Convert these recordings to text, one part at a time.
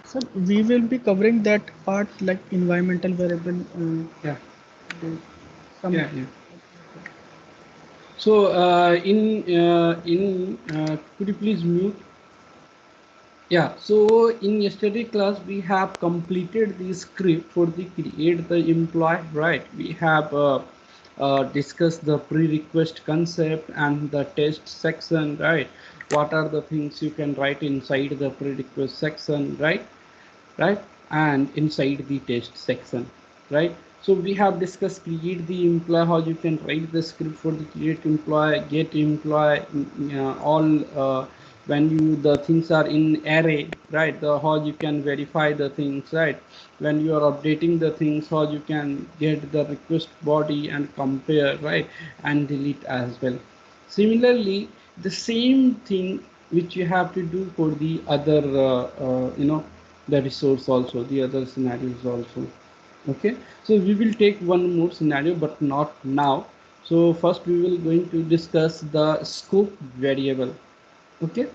So we will be covering that part like environmental variable. Yeah, The- some. yeah, yeah. So could you please mute? Yeah, so in yesterday class we have completed the script for the create the employee, right? We have discussed the pre-request concept and the test section, right? What are the things you can write inside the pre-request section, right? Right, and inside the test section, right? So we have discussed create the employee, how you can write the script for the create employee, get employee, all when you the things are in array, right? The how you can verify the things, right? When you are updating the things, how you can get the request body and compare, right? And delete as well. Similarly, the same thing which you have to do for the other the resource also, the other scenarios also. Okay, so we will take one more scenario but not now. So first we will going to discuss the scope variable. Okay,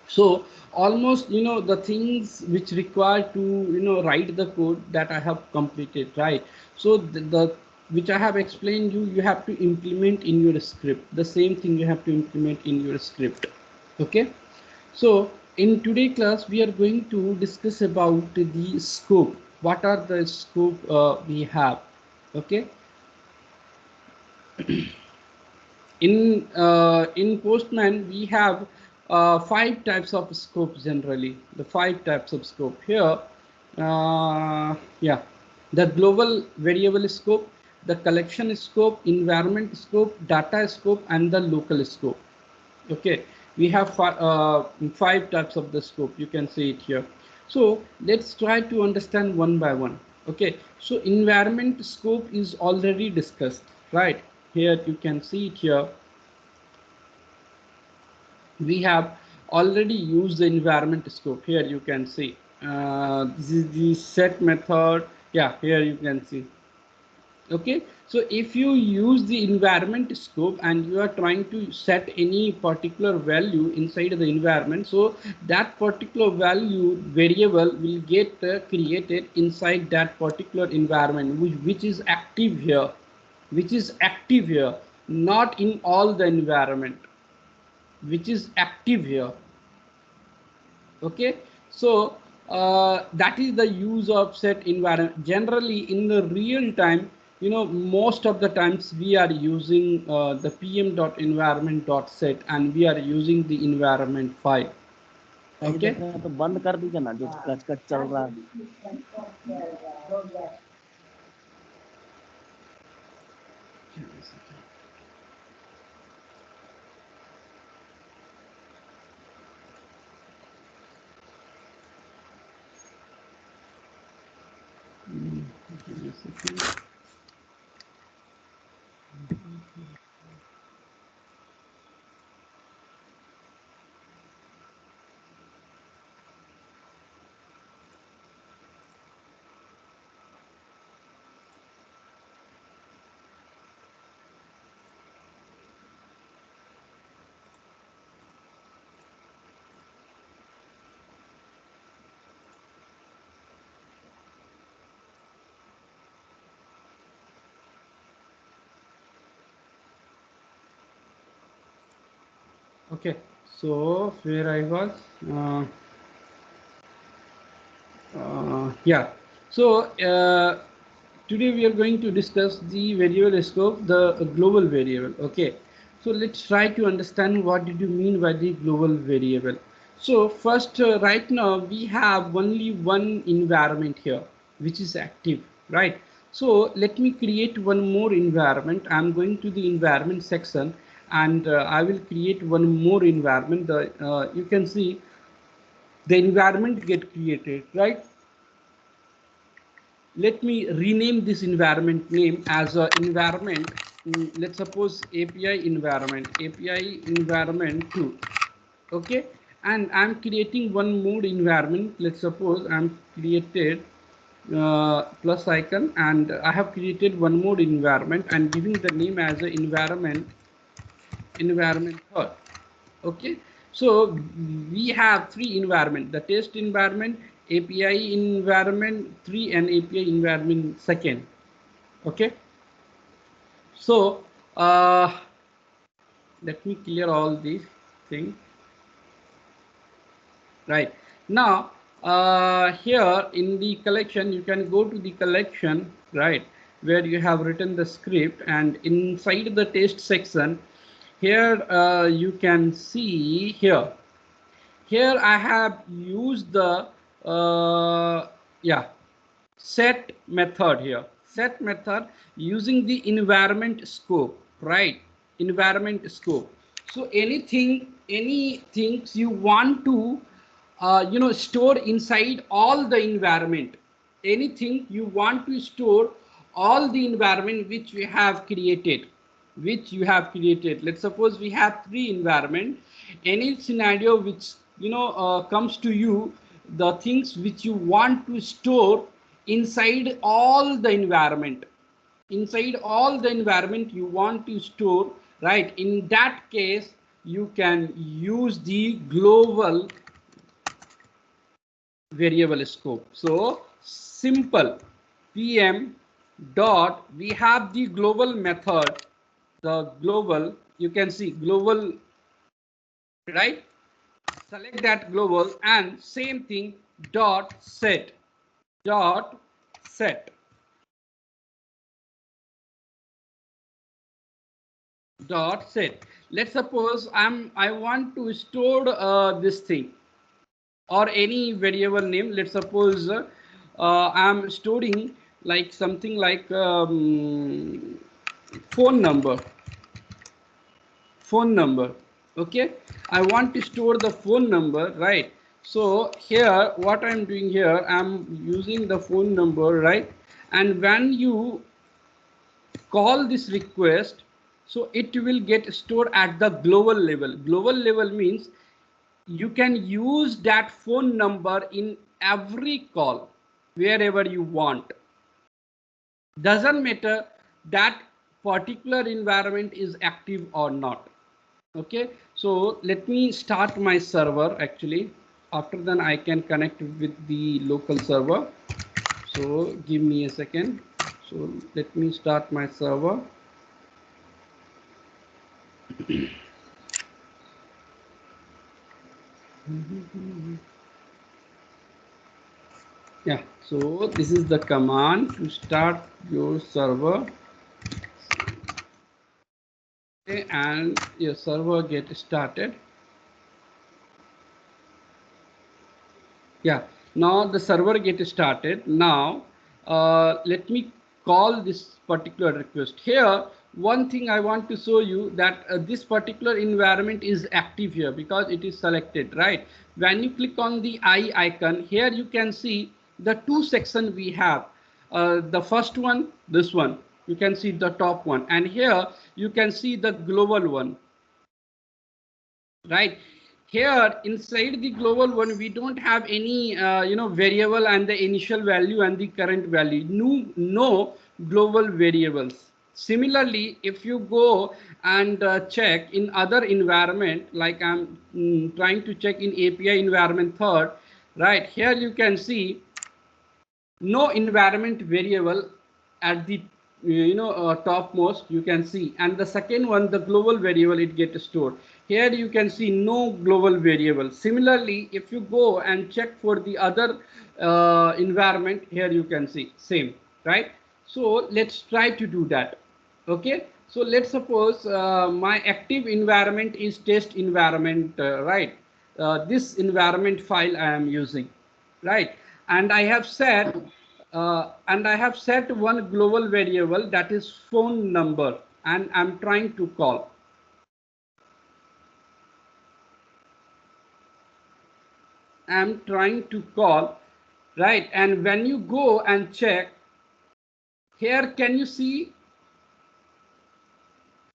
so almost the things which require to write the code that I have completed, right? So the which I have explained you, you have to implement in your script, the same thing you have to implement in your script. Okay, so in today class, we are going to discuss about the scope. What are the scope we have? Okay, in Postman we have five types of scope generally. The five types of scope here. Yeah, the global variable scope, the collection scope, environment scope, data scope, and the local scope. Okay, we have five types of the scope, you can see it here. So let's try to understand one by one. Okay, so environment scope is already discussed, right? Here you can see it here. We have already used the environment scope. Here you can see this is the set method. Yeah, here you can see. Okay, so if you use the environment scope and you are trying to set any particular value inside the environment, so that particular value variable will get created inside that particular environment, which is active here, which is active here, not in all the environment, which is active here. Okay, so that is the use of set environment. Generally in the real time, most of the times we are using the pm.environment.set and we are using the environment file. Okay. तो बंद कर दीजिए ना जो कच कच चल रहा है. Give me a second. Okay, so where I was, uh, yeah. So today we are going to discuss the variable scope, the global variable. Okay. So let's try to understand what did you mean by the global variable. So first, right now we have only one environment here, which is active, right? So let me create one more environment. I'm going to the environment section and I will create one more environment. You can see the environment get created, right? Let me rename this environment name as a environment. Let's suppose API environment 2. Okay, and I'm creating one more environment. Let's suppose I'm created plus icon and I have created one more environment and giving the name as a environment third. Okay, so we have three environment: the test environment, API environment 3 and API environment second. Okay. So let me clear all these things. Right now, here in the collection, you can go to the collection, right, where you have written the script, and inside the test section, here you can see here. Here I have used the yeah, set method here. Set method using the environment scope, right? Environment scope. So any things you want to store inside all the environment, anything you want to store all the environment which we have created, let's suppose we have 3 environment. Any scenario which comes to you, the things which you want to store inside all the environment, you want to store, right? In that case you can use the global variable scope. So simple pm dot, we have the global method, the global, you can see global, right? Select that global and same thing dot set, dot set, dot set. Let's suppose I want to store this thing or any variable name. Let's suppose I'm storing like something like phone number. Okay, I want to store the phone number, right? So here what I'm doing here, I'm using the phone number, right? And when you call this request, so it will get stored at the global level. Global level means you can use that phone number in every call wherever you want. Doesn't matter that particular environment is active or not. Okay, so let me start my server. Actually, after then I can connect with the local server. So give me a second. So let me start my server. Yeah, so this is the command to start your server. Okay, and your server get started. Yeah, now the server get started. Now let me call this particular request. Here one thing I want to show you that this particular environment is active here because it is selected, right? When you click on the eye icon here, you can see the 2 sections we have. The first one, this one, you can see the top one, and here you can see the global one, right? Here inside the global one, we don't have any variable and the initial value and the current value. No global variables. Similarly, if you go and check in other environment, like I'm trying to check in API environment third, right? Here you can see no environment variable at the topmost, you can see, and the second one, the global variable, it gets stored. Here you can see no global variable. Similarly, if you go and check for the other environment, here you can see same, right? So let's try to do that. Okay, so let's suppose my active environment is test environment, right? This environment file I am using, right? And I have set one global variable, that is phone number, and I'm trying to call. Right? And when you go and check here, can you see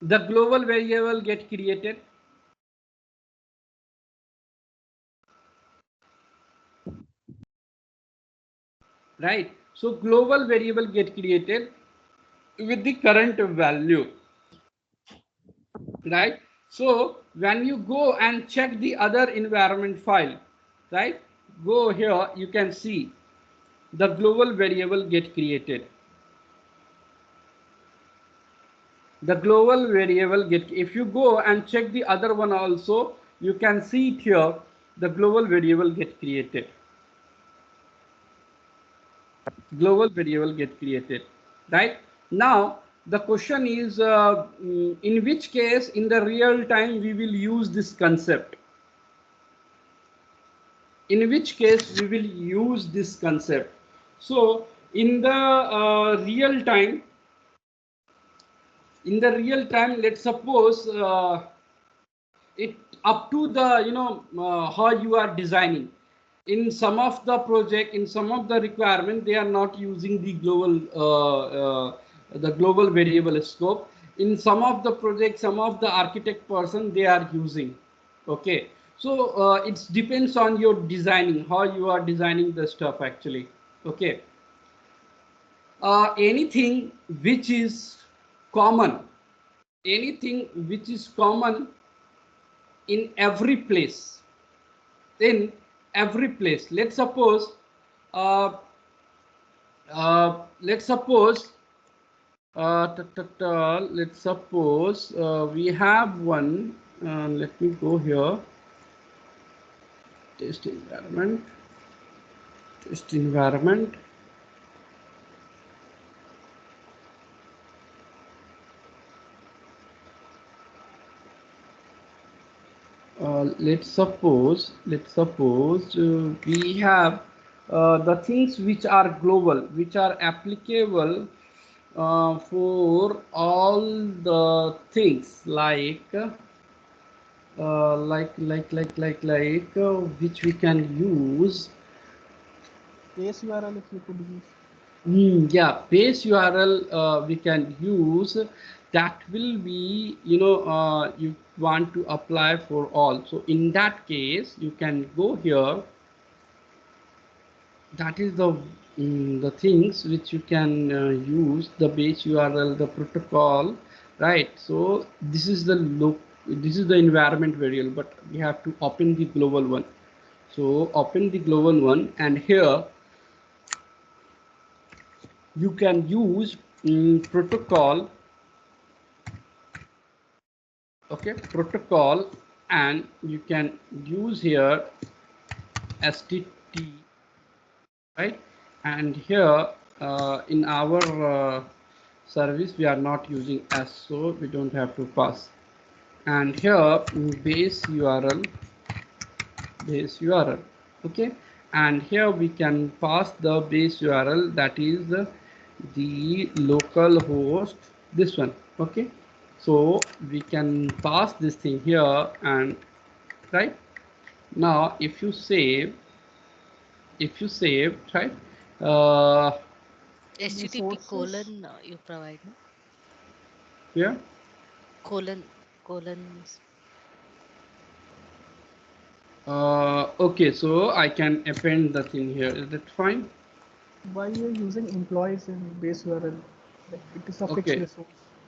the global variable get created? Right? So global variable get created with the current value, right? So when you go and check the other environment file, right, go here, you can see the global variable get created. The global variable get, if you go and check the other one also, you can see it here, the global variable get created. Global variable get created, right? Now the question is, in which case in the real time we will use this concept? In which case we will use this concept? So in the real time, let's suppose it up to the, how you are designing. In some of the project, in some of the requirement, they are not using the global variable scope. In some of the project, some of the architect person, they are using. Okay, so it depends on your designing, how you are designing the stuff actually. Okay, anything which is common, anything which is common in every place, let's suppose uh, let's suppose we have one, let me go here, test environment. Let's suppose we have the things which are global, which are applicable for all the things, like which we can use. Base URL if you could use. Yeah, base URL we can use. That will be, you want to apply for all. So in that case, you can go here. That is the things which you can use, the base URL, the protocol, right? So this is the environment variable, but we have to open the global one. So open the global one, and here you can use protocol. Okay, protocol, and you can use here STT, right? And here in our service we are not using S, so we don't have to pass. And here base URL, okay, and here we can pass the base URL, that is the local host, this one. Okay, so we can pass this thing here, and right now if you save, right, HTTP Resources. colon you provide, no? yeah, Colon. okay, so I can append the thing here, is that fine? Why you're using employees in base URL? Like it is a fixed Okay, resource.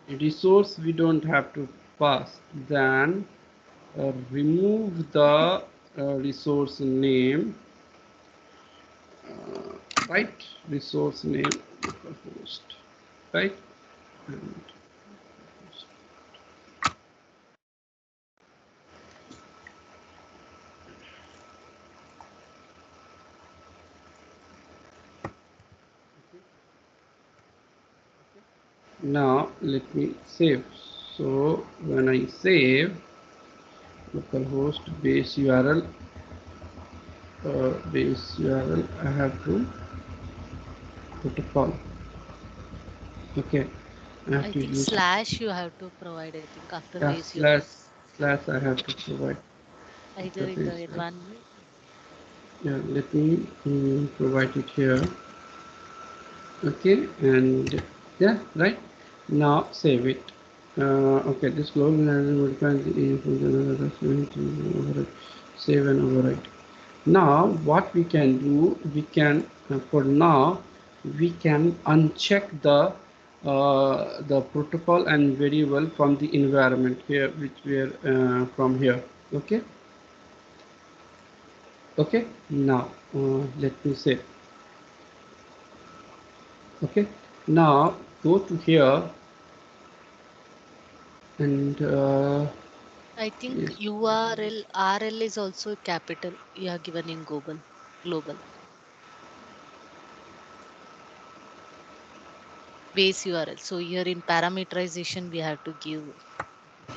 resource we don't have to pass. Then remove the resource name, right, resource name localhost, right, and now let me save. So when I save, localhost base URL, I have to protocol. Okay, I have I to think use, slash you have to provide, I think, after yeah, base URL. slash I have to provide Either the in base. the environment. Yeah, let me provide it here. Okay, and yeah, right, now save it. Okay, this global manager modifies the override, save and override. Now what we can do, we can for now we can uncheck the protocol and variable from the environment here, which we are from here. Okay, Okay, now let me say, okay, now go to here and I think yes, URL is also capital. You are given in global base URL. So here in parameterization, we have to give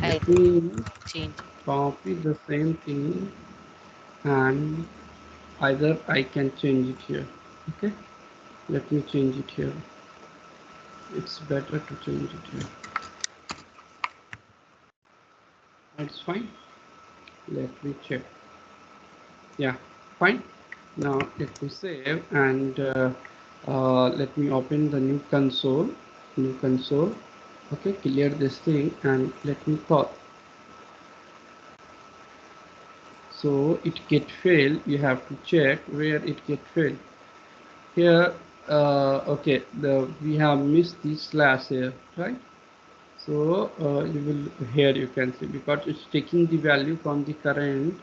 let either me change it. copy the same thing and either I can change it here. Okay, let me change it here. It's better to change it here. That's fine. Let me check. Yeah, fine. Now let me save and let me open the new console. New console. Okay, clear this thing and let me call. So it get failed. You have to check where it get failed. Here, okay, we have missed the slash here, right? So you will here you can see because it's taking the value from the current.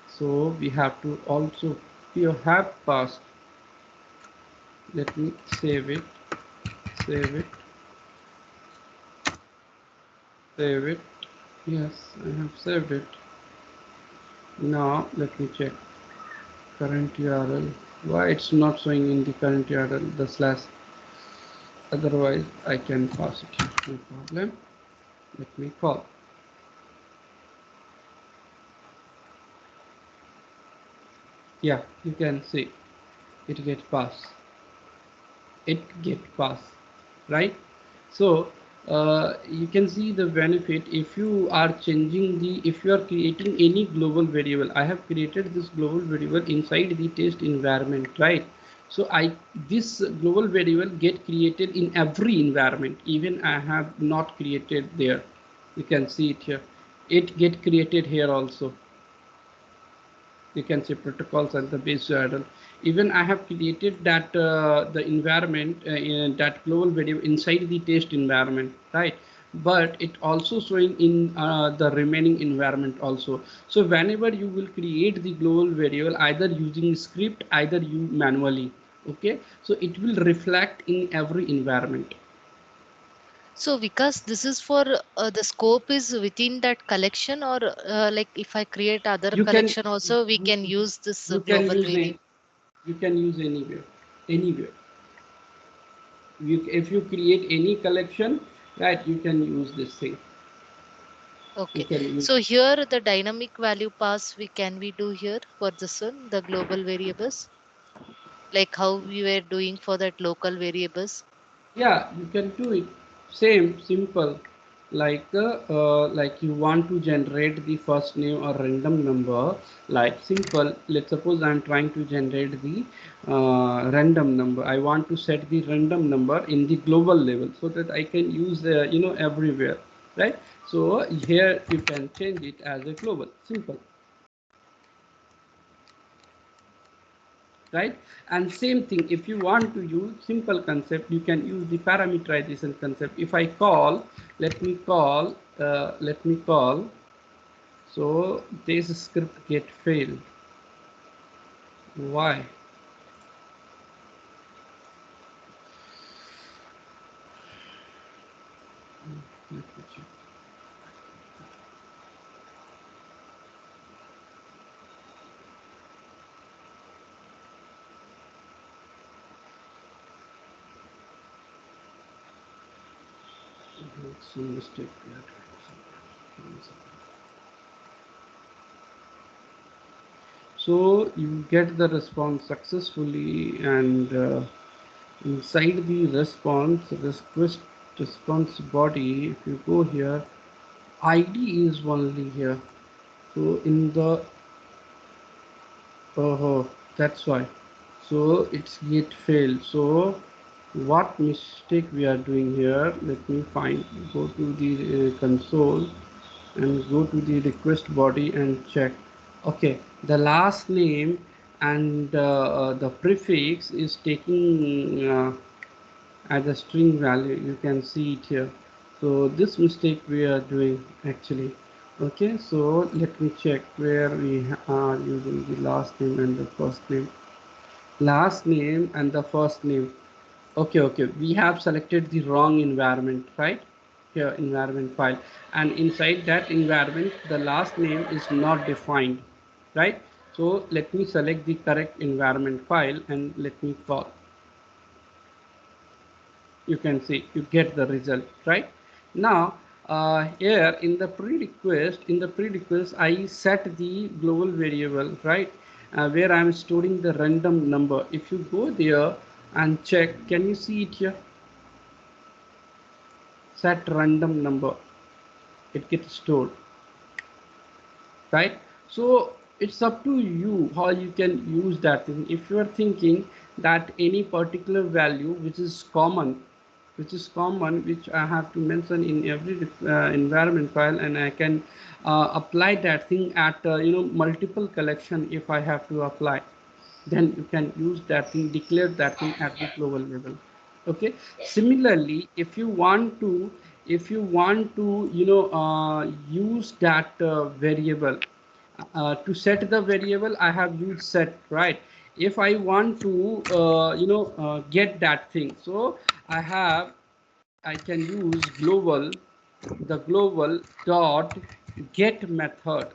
So we have to also you have passed. Let me save it, save it, save it. Yes, I have saved it. Now let me check current URL. Why it's not showing in the current URL the slash? Otherwise I can pass it here. No problem. Let me call. Yeah, you can see it get passed. It get passed, right? So you can see the benefit if you are changing the if you are creating any global variable. I have created this global variable inside the test environment, right? So I this global variable get created in every environment, even I have not created there. You can see it here, it get created here also. You can see protocols and the base URL. Even I have created that the environment in that global variable inside the test environment, right? But it also showing in the remaining environment also. So whenever you will create the global variable, either using script, either you manually, okay? So it will reflect in every environment. So because this is for the scope is within that collection, or like if I create other You can collection also, we can use this you can global use a variable. you can use anywhere, anywhere. If you create any collection, right, you can use this thing. You Okay. can use. So here the dynamic value pass we do here for this one, the global variables, like how we were doing for that local variables. Yeah, you can do it same simple, like you want to generate the first name or random number, like simple. Let's suppose I'm trying to generate the random number. I want to set the random number in the global level so that I can use everywhere, right? So here you can change it as a global, simple, right? And same thing, if you want to use simple concept, you can use the parameterization concept. If I call, let me call, so this script get failed. Why? Let me check. Some mistake we are doing. So you get the response successfully, and inside the response request response body, if you go here, id is only here. So in the oh, that's why. So it's yet failed. So what mistake we are doing here? Let me find. Go to the console and go to the request body and check. Okay, the last name and the prefix is taking as a string value. You can see it here. So this mistake we are doing actually. Okay, so let me check where we are using the last name and the first name. Last name and the first name. Okay, okay. We have selected the wrong environment, right? Here, environment file. And inside that environment, the last name is not defined, right? So let me select the correct environment file and let me call. You can see, you get the result, right? Now, here in the prerequest, I set the global variable, right? Where I'm storing the random number. If you go there and check, can you see it here? Set random number, it gets stored, right? So it's up to you how you can use that thing. If you are thinking that any particular value which I have to mention in every environment file, and I can apply that thing at multiple collection. If I have to apply, then you can use that thing, declare that thing at the global level. Okay, similarly, if you want to use that variable to set the variable, I have used set, right? If I want to get that thing, so I can use the global dot get method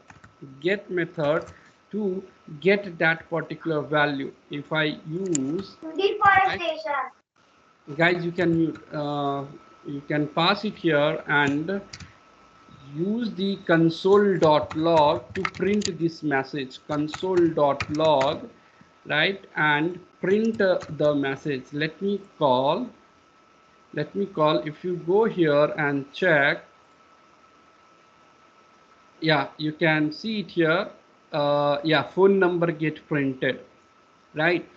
to get that particular value. If I use deforestation, guys, you can mute, you can pass it here and use the console.log to print this message, console.log, right? And print the message. Let me call, if you go here and check, yeah, you can see it here. Yeah, phone number get printed, right?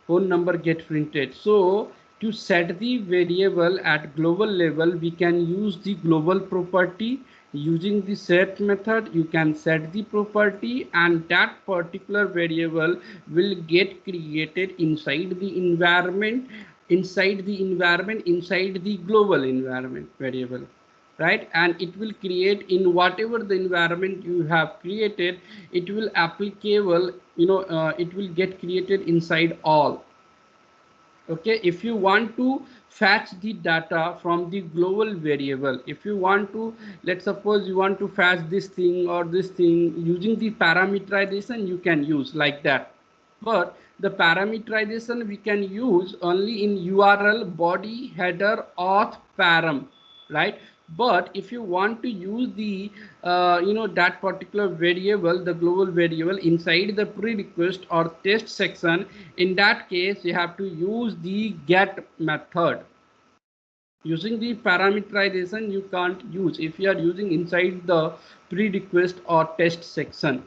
Phone number get printed. So to set the variable at global level, we can use the global property. Using the set method, you can set the property, and that particular variable will get created inside the environment, inside the global environment variable, right? And it will create in whatever the environment you have created. It will applicable, it will get created inside all. Okay, if you want to fetch the data from the global variable, if you want to, let's suppose you want to fetch this thing or this thing using the parameterization, you can use like that. But the parameterization we can use only in URL body header auth param, right? But if you want to use the that particular variable, the global variable, inside the prerequest or test section, in that case you have to use the get method. Using the parameterization you can't use if you are using inside the prerequest or test section.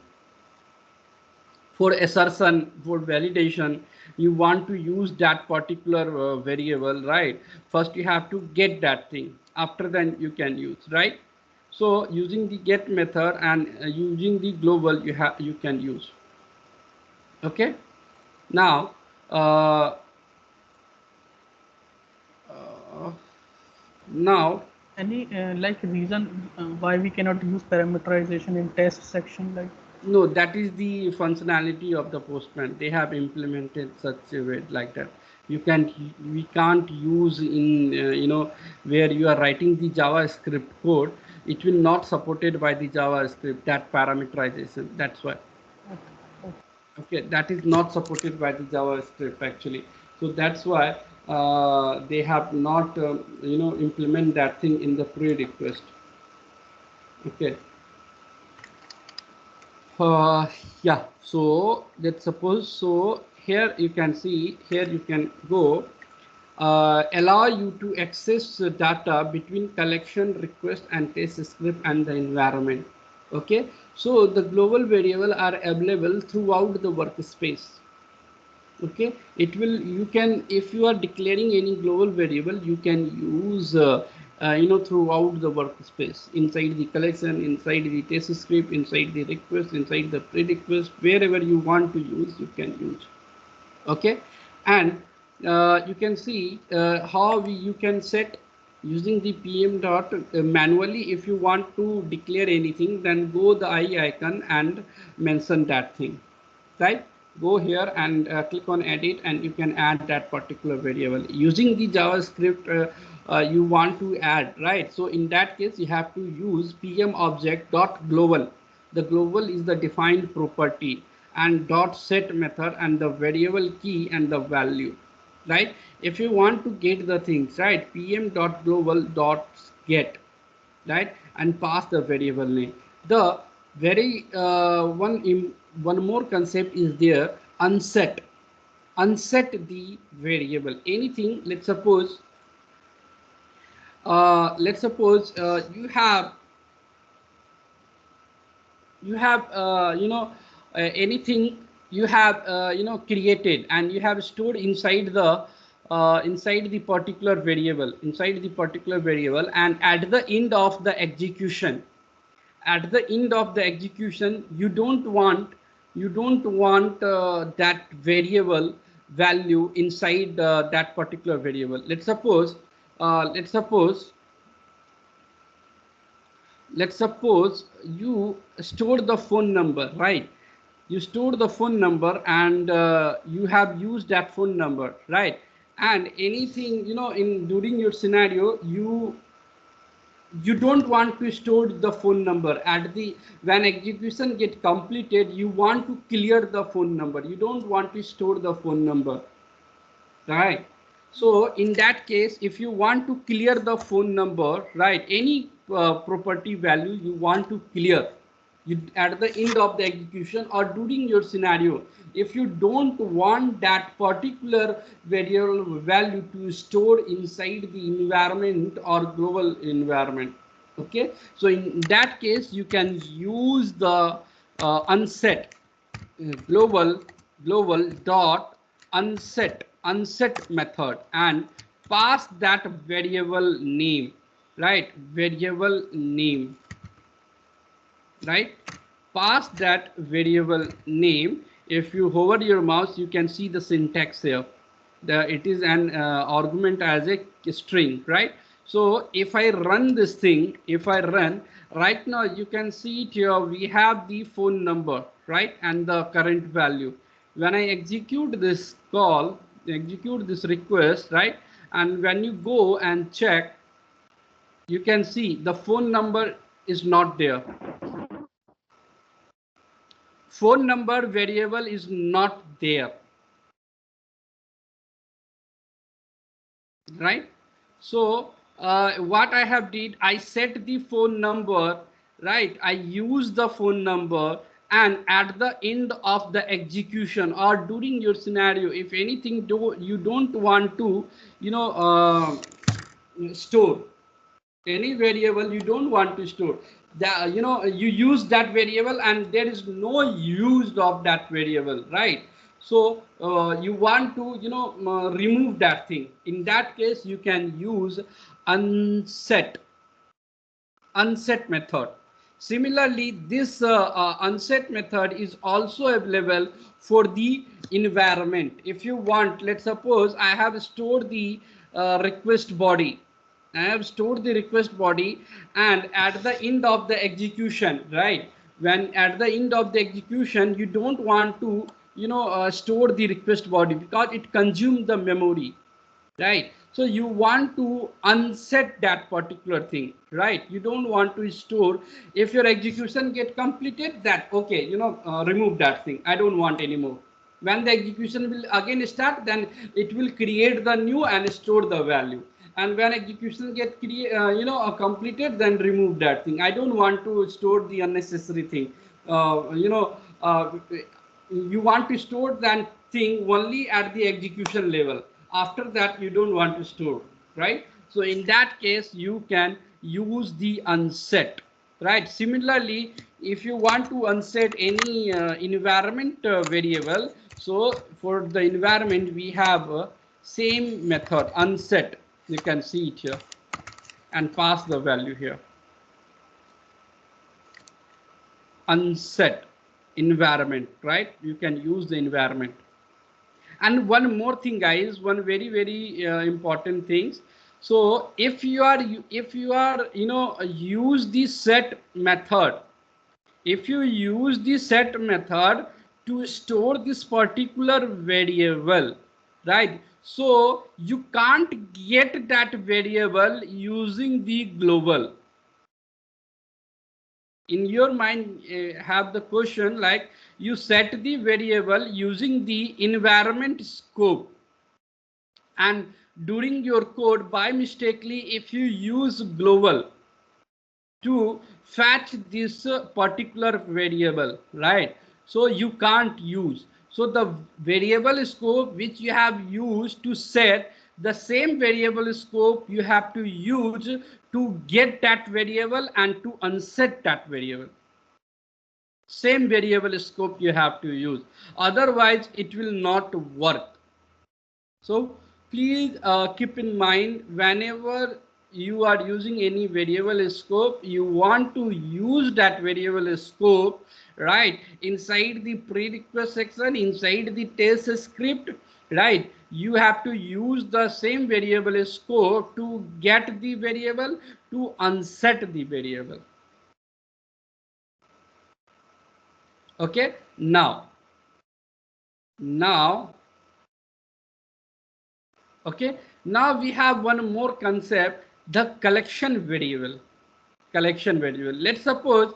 For assertion, for validation, you want to use that particular variable, right? First you have to get that thing, after then you can use, right? So using the get method and using the global, you can use. Okay, now uh, uh, now Any like reason why we cannot use parameterization in test section, like? no, that is the functionality of the Postman. They have implemented such a way like that. We can't use in where you are writing the JavaScript code. It will not supported by the JavaScript, that parameterization. That's why. Okay, that is not supported by the JavaScript actually. So that's why they have not implement that thing in the pre-request. Okay. uh, yeah, so let's suppose, so here you can see, here you can go, allow you to access data between collection request and test script and the environment. Okay, so the global variable are available throughout the workspace. Okay, it will, you can, if you are declaring any global variable, you can use throughout the workspace, inside the collection, inside the test script, inside the request, inside the pre-request, wherever you want to use, you can use. Okay, and you can see how you can set using the pm dot manually. If you want to declare anything, then go the I icon and mention that thing, right? Go here and click on edit, and you can add that particular variable using the JavaScript you want to add, right? So in that case, you have to use pm object dot global. The global is the defined property, and dot set method and the variable key and the value, right? If you want to get the things, right, pm dot global dot get, right, and pass the variable name. The very one more concept is there, unset. Unset the variable anything. Let's suppose you have anything you have created, and you have stored inside the particular variable, and at the end of the execution, you don't want that variable value inside that particular variable. Let's suppose you store the phone number, right? You store the phone number, and you have used that phone number, right? And anything, in during your scenario, you don't want to store the phone number at the when execution get completed. You want to clear the phone number, you don't want to store the phone number, right? So in that case, if you want to clear the phone number, right, any property value you want to clear, you at the end of the execution or during your scenario, if you don't want that particular variable value to store inside the environment or global environment, okay, so in that case you can use the unset global dot unset method, and pass that variable name, right? Pass that variable name. If you hover your mouse, you can see the syntax here. It is an argument as a string, right? So if I run this thing, right now, you can see it here, we have the phone number, right, and the current value. When I execute this request, right, and when you go and check, you can see the phone number is not there. Phone number variable is not there, right? So what I have did, I set the phone number, right? I use the phone number, and at the end of the execution or during your scenario, if anything you don't want to store any variable, you don't want to store that, you use that variable and there is no use of that variable, right? So you want to remove that thing. In that case, you can use unset method. Similarly, this unset method is also available for the environment. If you want, let's suppose I have stored the request body. And at the end of the execution, right? When at the end of the execution, you don't want to store the request body because it consumes the memory, right? So you want to unset that particular thing, right? You don't want to store. If your execution get completed, that okay, remove that thing, I don't want anymore. When the execution will again start, then it will create the new and store the value. And when execution get completed, then remove that thing. I don't want to store the unnecessary thing. You want to store that thing only at the execution level. After that, you don't want to store, right? So in that case, you can use the unset, right? Similarly, if you want to unset any environment variable, so for the environment, we have same method, unset. You can see it here and pass the value here. Unset environment, right? You can use the environment. And one more thing, guys, one very important things. So if you are use the set method, if you use the set method to store this particular variable, right? So you can't get that variable using the global. In your mind, have the question like you set the variable using the environment scope, and during your code by mistakenly if you use global to fetch this particular variable, right? So you can't use. So the variable scope which you have used to set, the same variable scope you have to use to get that variable and to unset that variable. Same variable scope you have to use, otherwise it will not work. So please keep in mind, whenever you are using any variable scope, you want to use that variable scope, right, inside the prerequisite section, inside the test script, right? You have to use the same variable scope to get the variable, to unset the variable. Okay, now okay, now we have one more concept, the collection variable. Collection variable, let's suppose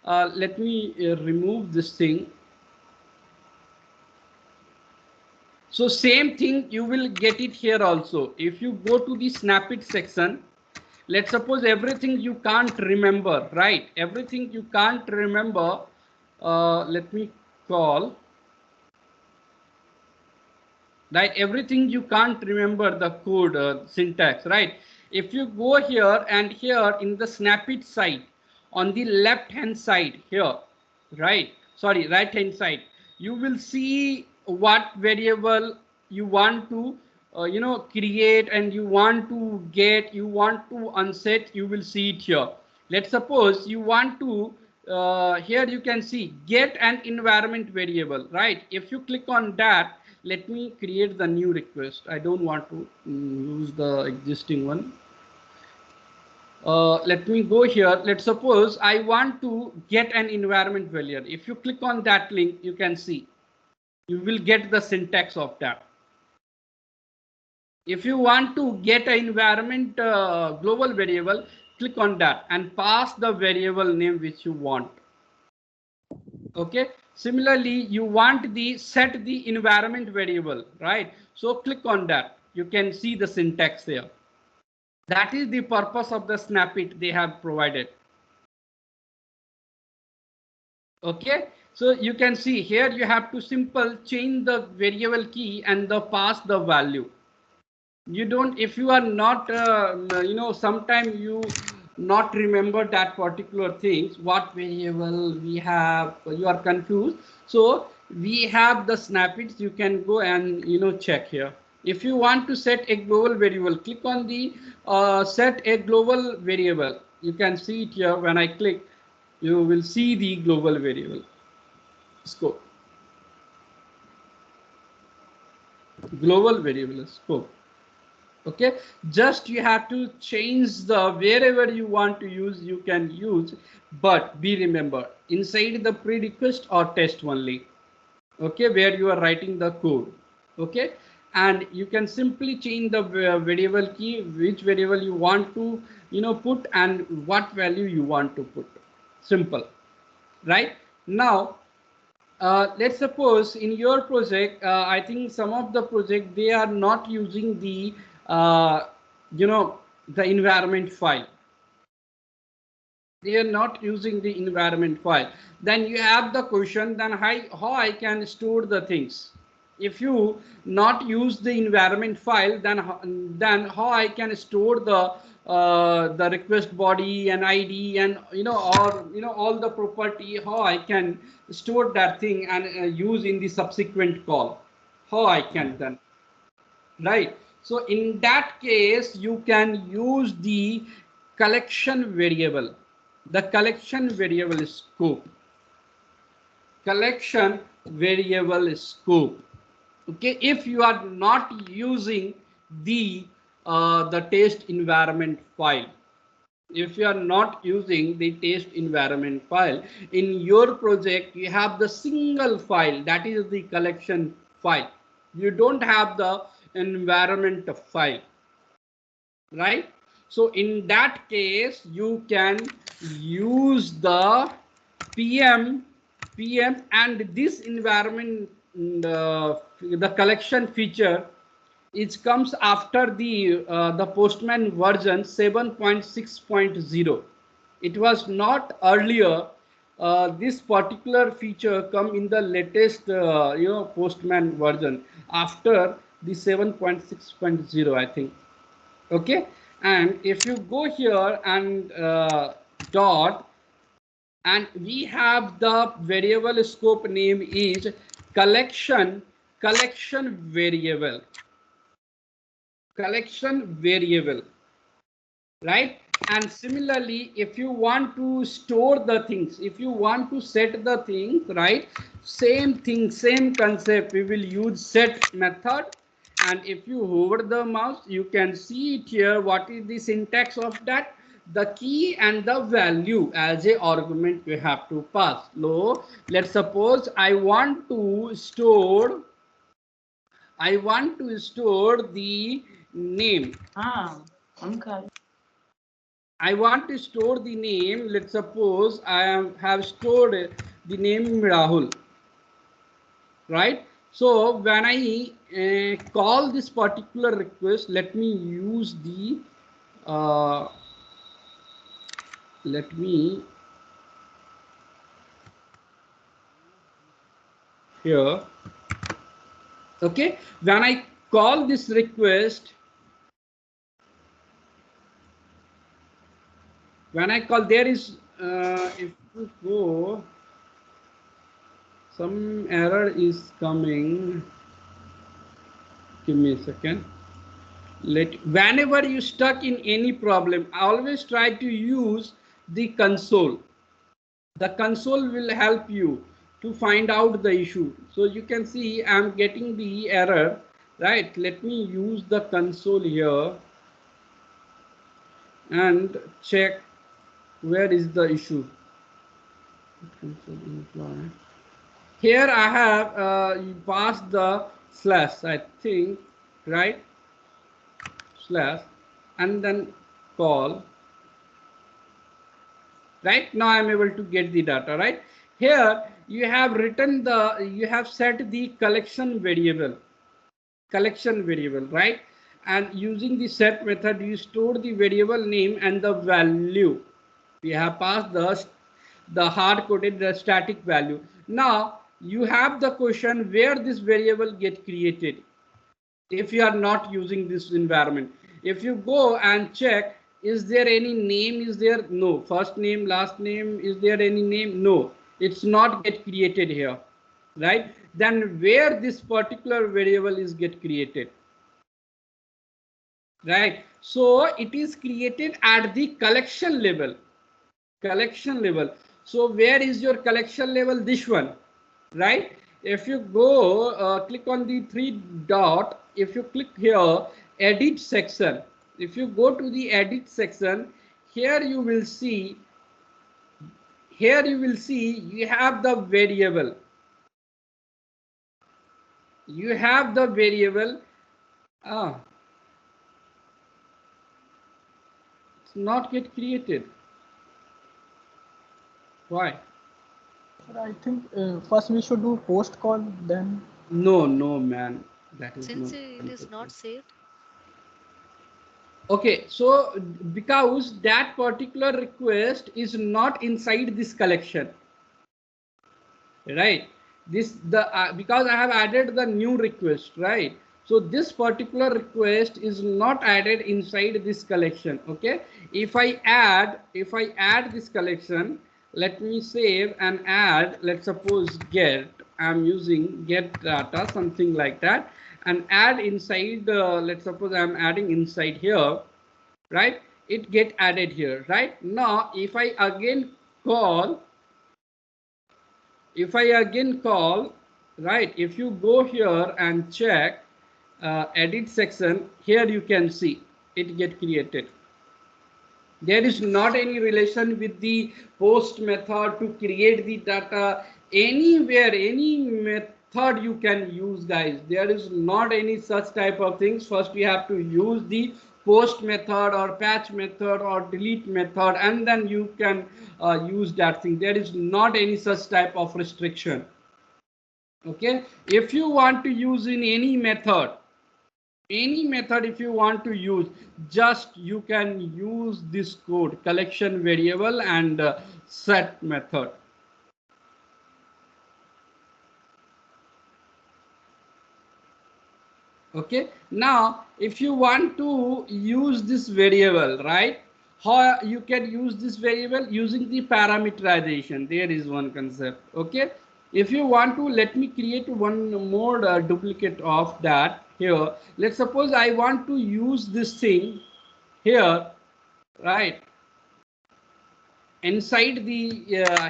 let me remove this thing. So same thing you will get it here also. If you go to the Snapit section, let's suppose everything you can't remember, right? Everything you can't remember, let me call, right? Everything you can't remember the code syntax, right? If you go here and here in the Snapit side, on the left hand side here, right, sorry, right hand side, you will see what variable you want to create, and you want to get, you want to unset, you will see it here. Let's suppose you want to here you can see get an environment variable, right? If you click on that, let me create the new request. I don't want to use the existing one. Let me go here. Let's suppose I want to get an environment variable. If you click on that link, you can see you will get the syntax of that. If you want to get an environment global variable, click on that and pass the variable name which you want. Okay, similarly you want the set the environment variable, right? So click on that, you can see the syntax there. That is the purpose of the Snapit they have provided. Okay, so you can see here you have to simple change the variable key and the pass the value. You don't, if you are not sometime you not remember that particular things, what variable we have, you are confused. So we have the Snapits, you can go and check here. If you want to set a global variable, click on the set a global variable. You can see it here. When I click, you will see the global variable scope, global variable scope. Okay, just you have to change the wherever you want to use, you can use, but be remember inside the prerequisite or test only. Okay, where you are writing the code. Okay, and you can simply change the variable key, which variable you want to put and what value you want to put. Simple, right? Now let's suppose in your project, I think some of the project they are not using the the environment file. They are not using the environment file. Then you have the question, then how I can store the things. If you not use the environment file, then how I can store the request body and ID and all the property, how I can store that thing and use in the subsequent call, how I can then, right? So in that case you can use the collection variable, the collection variable scope, collection variable scope. Okay, if you are not using the the test environment file. If you are not using the test environment file in your project, you have the single file, that is the collection file. You don't have the environment file, right? So in that case, you can use the PM and this environment, the collection feature, it comes after the Postman version 7.6.0. It was not earlier. This particular feature come in the latest Postman version after the 7.6.0, I think. Okay, and if you go here and dot, and we have the variable scope name is collection variable, right? And similarly, if you want to store the things, if you want to set the things, right, same thing, same concept, we will use set method. And if you hover the mouse, you can see it here. What is the syntax of that? The key and the value as a argument we have to pass. So let's suppose I want to store the name. I want to store the name. Let's suppose I have stored the name Rahul, right? So when I call this particular request, let me use the here. Okay, when I call this request, there is if you go, some error is coming. Give me a second. Whenever you stuck in any problem, always try to use the console. The console will help you to find out the issue. So you can see I'm getting the error, right? Let me use the console here and check where is the issue. Here I have passed the slash, I think, right? Slash and then call. Right now I'm able to get the data, right? Here you have written you have set the collection variable, right? And using the set method, you store the variable name and the value. We have passed the hard-coded the static value. Now you have the question where this variable get created. If you are not using this environment, if you go and check, is there any name? Is there? No. First name, last name, is there any name? No, it's not get created here, right? Then where this particular variable is get created, right? So it is created at the collection level. So where is your collection level? This one, right? If you go click on the three dot, if you click here edit section, if you go to the edit section, here you will see you have the variable, it's not get created. Why? I think first we should do post call, then. No, man. That is since it is not saved. Okay, so because that particular request is not inside this collection, right? Because I have added the new request, right? So this particular request is not added inside this collection. Okay, if I add this collection, let me save and add. Let's suppose get, I'm using get data, something like that, and add inside. Let's suppose I'm adding inside here, right? It get added here, right? Now if I again call, right, if you go here and check edit section, here you can see, it get created. There is not any relation with the post method to create the data. Anywhere, any method you can use, guys. There is not any such type of things. First we have to use the post method or patch method or delete method, and then you can use that thing. There is not any such type of restriction. Okay, if you want to use in any method, if you want to use, just you can use this code collection variable and set method. Okay, now if you want to use this variable, right, how you can use this variable? Using the parameterization. There is one concept. Okay, if you want to, let me create one more duplicate of that here. Let's suppose I want to use this thing here, right, inside the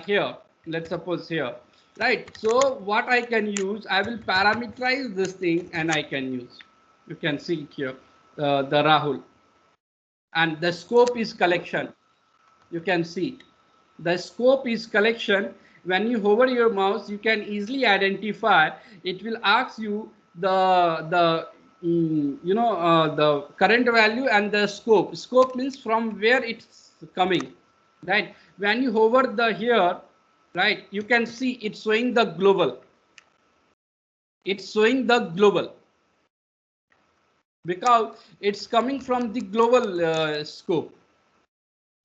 here, let's suppose here, right. So what I can use, I will parameterize this thing and I can use, you can see it here, the Rahul, and the scope is collection. You can see the scope is collection. When you hover your mouse, you can easily identify. It will ask you the the current value and the scope. Scope means from where it's coming, right? When you hover the here, right, you can see it's showing the global. It's showing the global because it's coming from the global scope.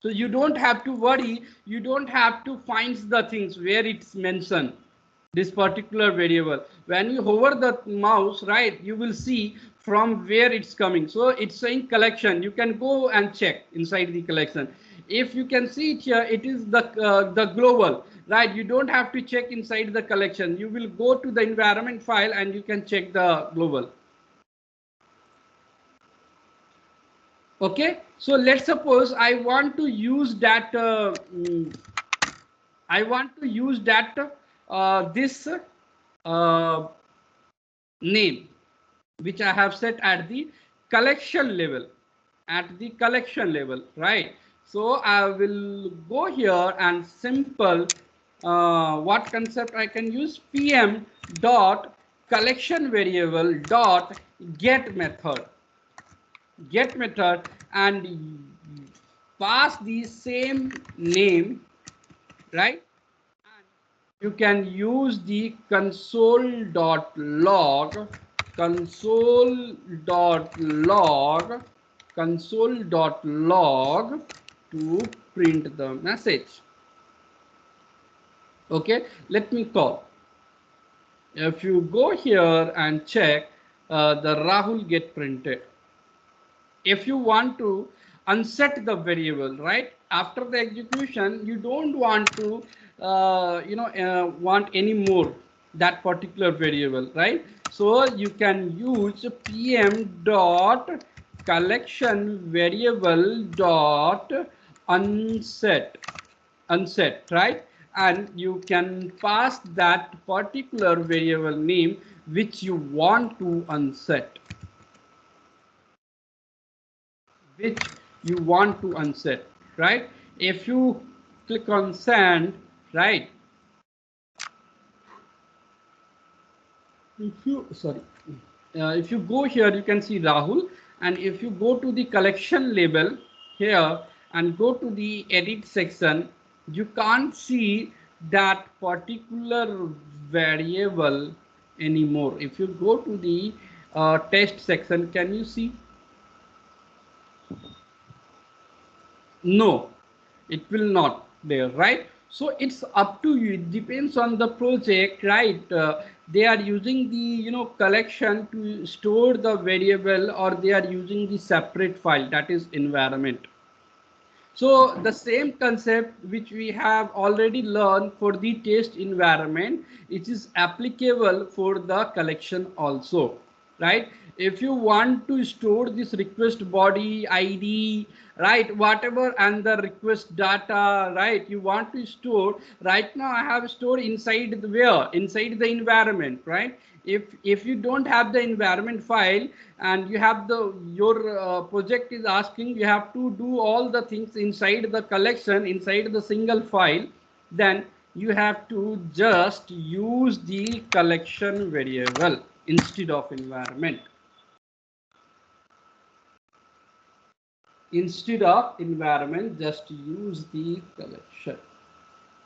So you don't have to worry, you don't have to find the things where it's mentioned, this particular variable. When you hover the mouse, right, you will see from where it's coming. So it's saying collection. You can go and check inside the collection. If you can see it here, it is the global, right? You don't have to check inside the collection. You will go to the environment file and you can check the global. Okay, so let's suppose I want to use that this name which I have set at the collection level, right? So I will go here and simple what concept I can use, pm dot collection variable dot get method, and pass the same name, right? And you can use the console.log to print the message. Okay, let me call. If you go here and check, the Rahul get printed. If you want to unset the variable, right, after the execution, you don't want to want any more that particular variable, right? So you can use pm dot collection variable dot unset, right? And you can pass that particular variable name which you want to unset, right? If you click on send, right, if you go here, you can see Rahul, and if you go to the collection label here and go to the edit section, you can't see that particular variable anymore. If you go to the test section, can you see? No, it will not there, right? So it's up to you. It depends on the project, right? They are using the collection to store the variable, or they are using the separate file, that is environment. So the same concept which we have already learned for the test environment, it is applicable for the collection also. right? If you want to store this request body ID, right, whatever, and the request data, right, you want to store. Right now I have stored inside the where, inside the environment, right? If you don't have the environment file, and you have the your project is asking you have to do all the things inside the collection, inside the single file, then you have to just use the collection variable instead of environment. Instead of environment, just use the collection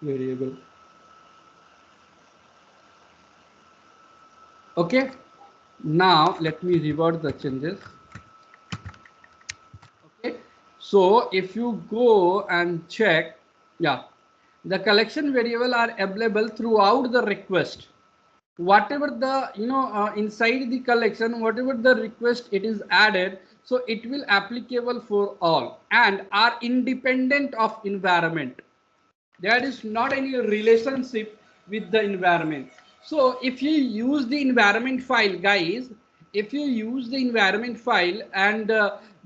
variable. Okay, now let me revert the changes. Okay, so if you go and check, yeah, the collection variable are available throughout the request. Whatever the inside the collection, whatever the request it is added, so it will applicable for all and are independent of environment. There is not any relationship with the environment. So if you use the environment file, guys, if you use the environment file and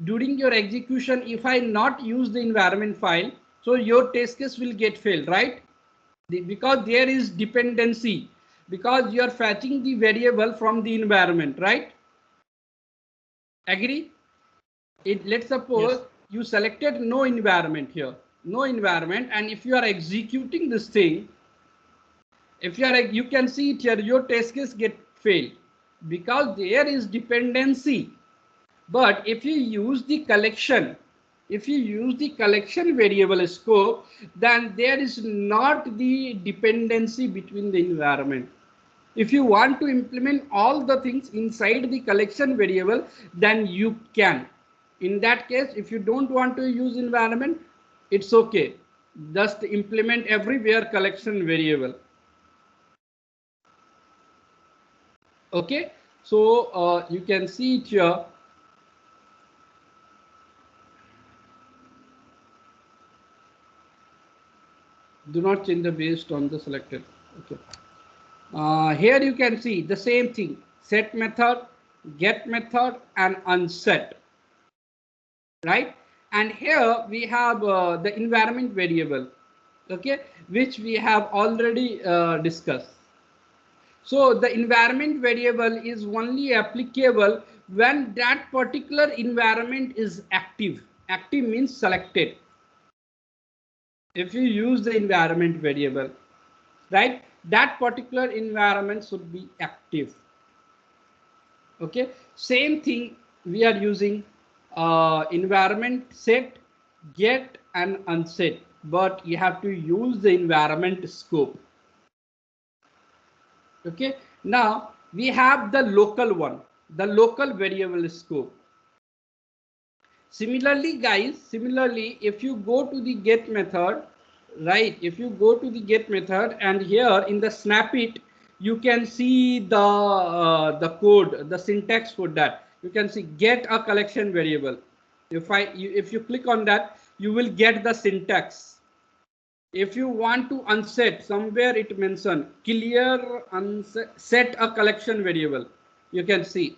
during your execution, if I not use the environment file, so your test case will get failed, right? Because there is dependency, because you are fetching the variable from the environment, right? Agree? Let's suppose Yes. you selected no environment here, no environment, and if you are executing this thing, if you are, you can see it here, your test case get failed because there is dependency. But if you use the collection, if you use the collection variable scope, then there is not the dependency between the environment. If you want to implement all the things inside the collection variable, then you can. In that case, if you don't want to use environment, it's okay. Just implement everywhere collection variable. Okay, so you can see it here. Do not change the based on the selected. Okay. Here you can see the same thing: set method, get method, and unset. Right? And here we have the environment variable, okay, which we have already discussed. So the environment variable is only applicable when that particular environment is active. Active means selected. If you use the environment variable, right, that particular environment should be active. Okay, same thing we are using environment set, get, and unset, but you have to use the environment scope. Okay, now we have the local one, the local variable scope. Similarly, guys, similarly, if you go to the get method, right, if you go to the get method, and here in the snap it, you can see the code, the syntax for that. You can see get a collection variable. If you click on that, you will get the syntax. If you want to unset, somewhere it mentioned clear unset, set a collection variable. You can see.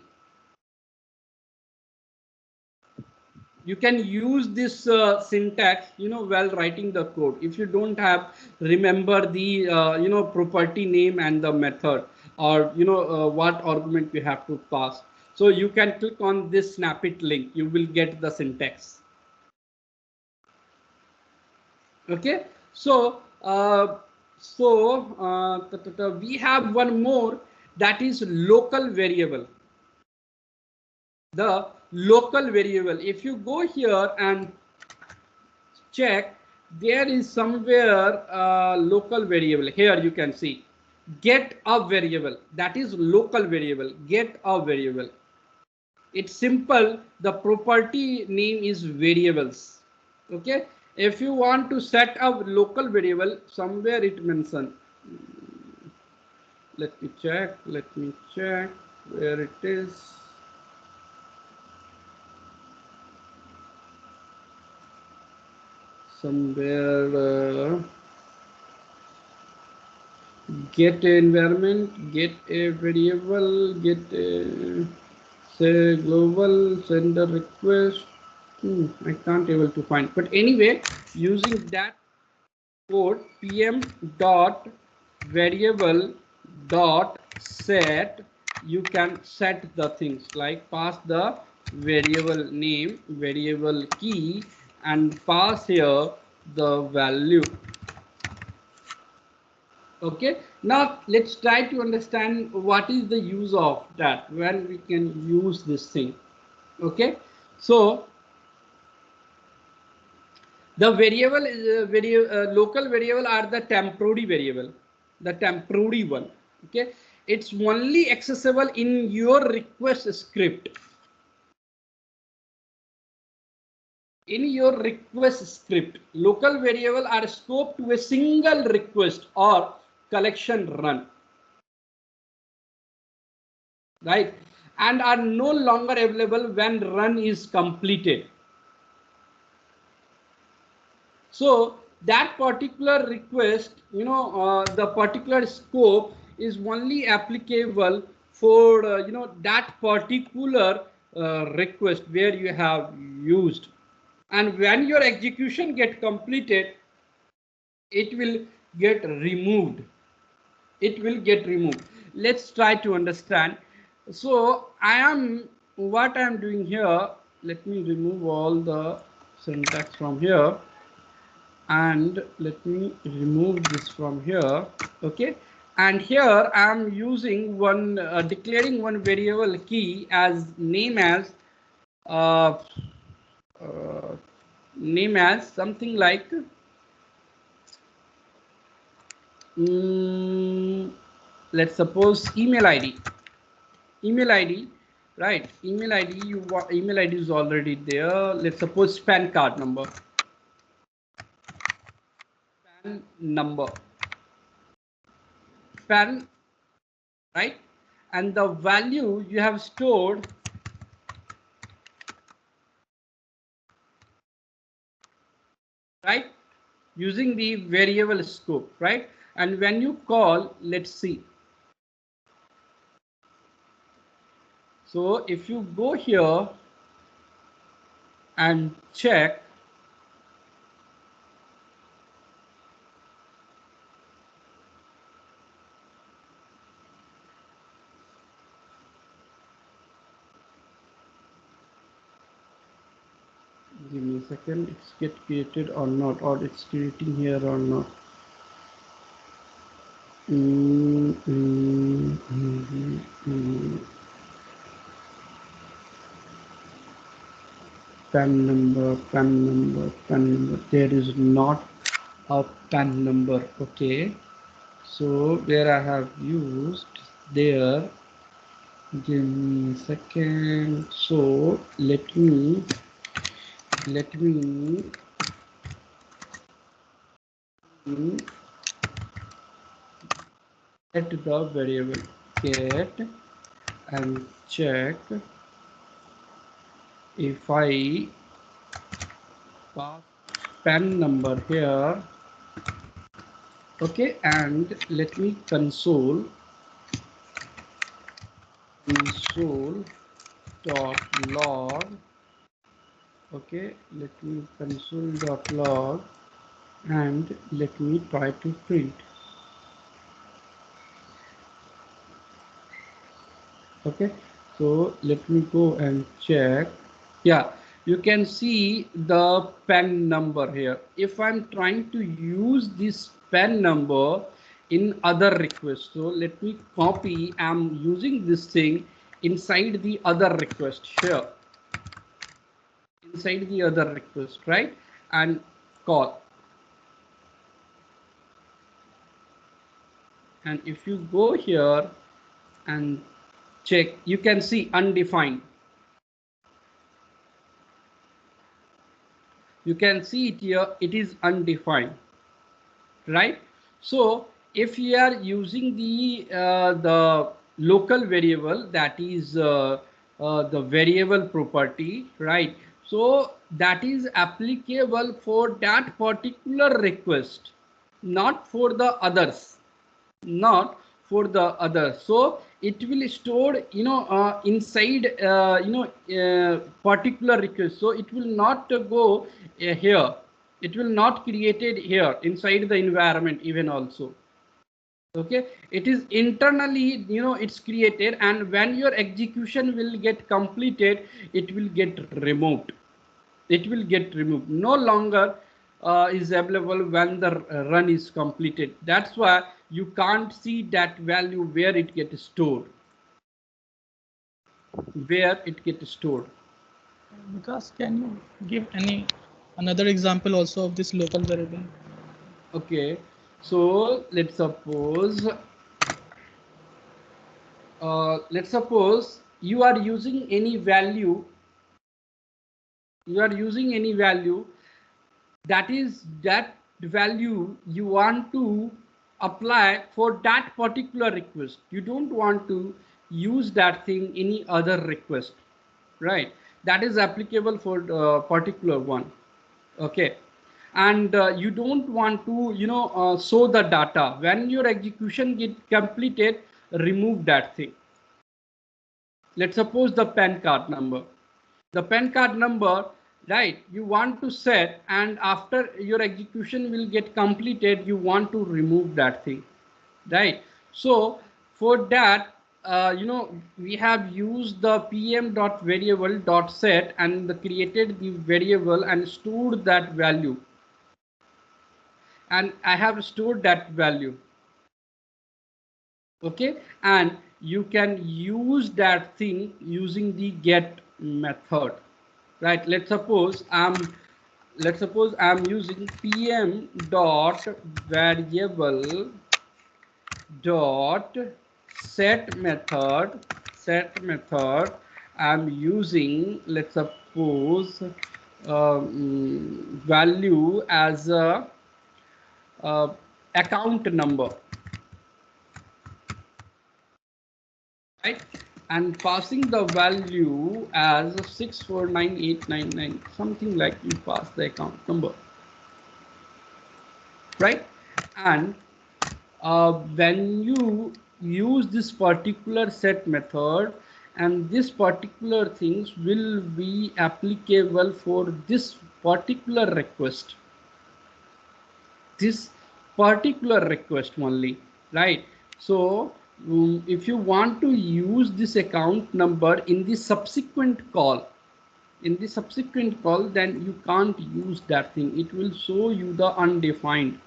You can use this syntax, while writing the code. If you don't have, remember the property name and the method, or what argument you have to pass. So you can click on this snap it link. You will get the syntax. Okay, so we have one more, that is local variable. The local variable, if you go here and check, there is somewhere local variable. Here you can see get a variable, that is local variable. Get a variable, it's simple. The property name is variables. Okay, if you want to set a local variable, somewhere it mentioned, let me check where it is. Somewhere get a environment, get a variable, get a say global sender request. I can't able to find, but anyway, using that code pm dot variable dot set, you can set the things like pass the variable name, variable key, and pass here the value. Okay, now let's try to understand what is the use of that, when we can use this thing. Okay, so the variable is local variable are the temporary variable, the temporary one. Okay, it's only accessible in your request script. In your request script, local variable are scoped to a single request or collection run, right, and are no longer available when run is completed. So that particular request, the particular scope is only applicable for that particular request where you have used, and when your execution get completed, it will get removed. It will get removed. Let's try to understand. So what I am doing here, let me remove all the syntax from here, and let me remove this from here. Okay, and here I am using one declaring one variable key as uh, uh, name as something like let's suppose email id. Right, email id, email id is already there. Let's suppose PAN card number, PAN number, PAN, right, and the value you have stored, right, using the variable scope, right, and when you call, let's see. So if you go here and check, give me a second, it's get created or not, or it's creating here or not. PAN number, PAN number, PAN number. There is not a PAN number. Okay, so where I have used there, give me a second. So let me get the variable get and check if I pass PAN number here. Okay, and let me console dot log. Okay, let me console dot log and let me try to print. Okay, so let me go and check. Yeah, you can see the PAN number here. If I'm trying to use this PAN number in other requests, so let me copy. I'm using this thing inside the other request here, inside the other request, right, and call. And if you go here and check, you can see undefined. You can see it here, it is undefined, right? So if you are using the local variable, that is the variable property, right, so that is applicable for that particular request, not for the others, not for the others. So it will store, inside, particular request. So it will not go here. It will not created here inside the environment even also. Okay, it is internally, it's created, and when your execution will get completed, it will get removed. It will get removed. No longer is available when the run is completed. That's why you can't see that value where it gets stored. Where it gets stored. Because can you give another example also of this local variable? Okay, so let's suppose you are using any value. You are using any value, that is that value you want to apply for that particular request. You don't want to use that thing any other request, right? That is applicable for particular one. Okay, and you don't want to show the data when your execution get completed. Remove that thing. Let's suppose the PAN card number. The PAN card number, right, you want to set, and after your execution will get completed, you want to remove that thing, right? So for that, we have used the pm.variable.set and created the variable and stored that value, and I have stored that value. Okay, and you can use that thing using the get method, right? Let's suppose I'm using pm dot variable dot set method. I'm using, let's suppose, value as a account number, right? And passing the value as 649899, something like you pass the account number, right? And when you use this particular set method, and this particular things will be applicable for this particular request, only, right? So if you want to use this account number in the subsequent call, then you can't use that thing. It will show you the undefined,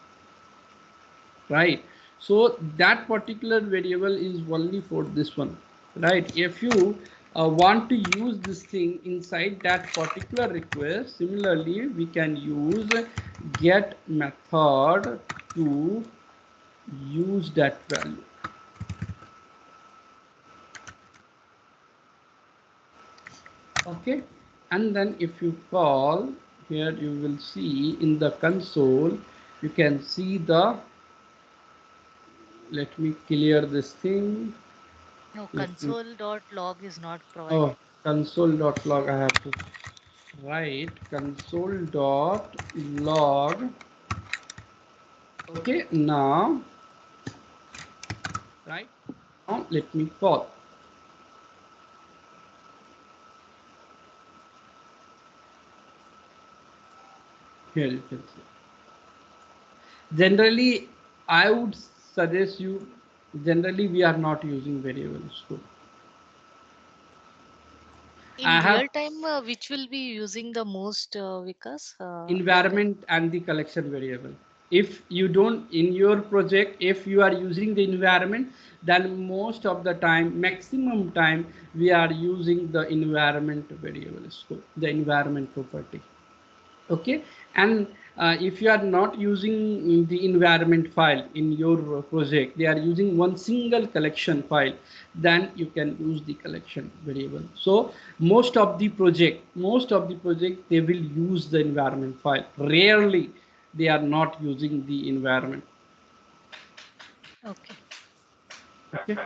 right? So that particular variable is only for this one, right? If you want to use this thing inside that particular request, similarly we can use get method to use that value. Okay, and then if you call here, you will see in the console, you can see the, let me clear this thing. No, console.log is not provided. Oh, console.log, I have to write console.log. Okay, now, right now, let me call. Here you can see. Generally, I would suggest you, generally we are not using variables. So In real time, which will be using the most, Vikas? Environment and the collection variable. If you don't, in your project, if you are using the environment, then most of the time, maximum time, we are using the environment variable scope, the environment property. Okay, and if you are not using the environment file in your project, they are using one single collection file, then you can use the collection variable. So most of the project they will use the environment file. Rarely they are not using the environment. Okay. Okay,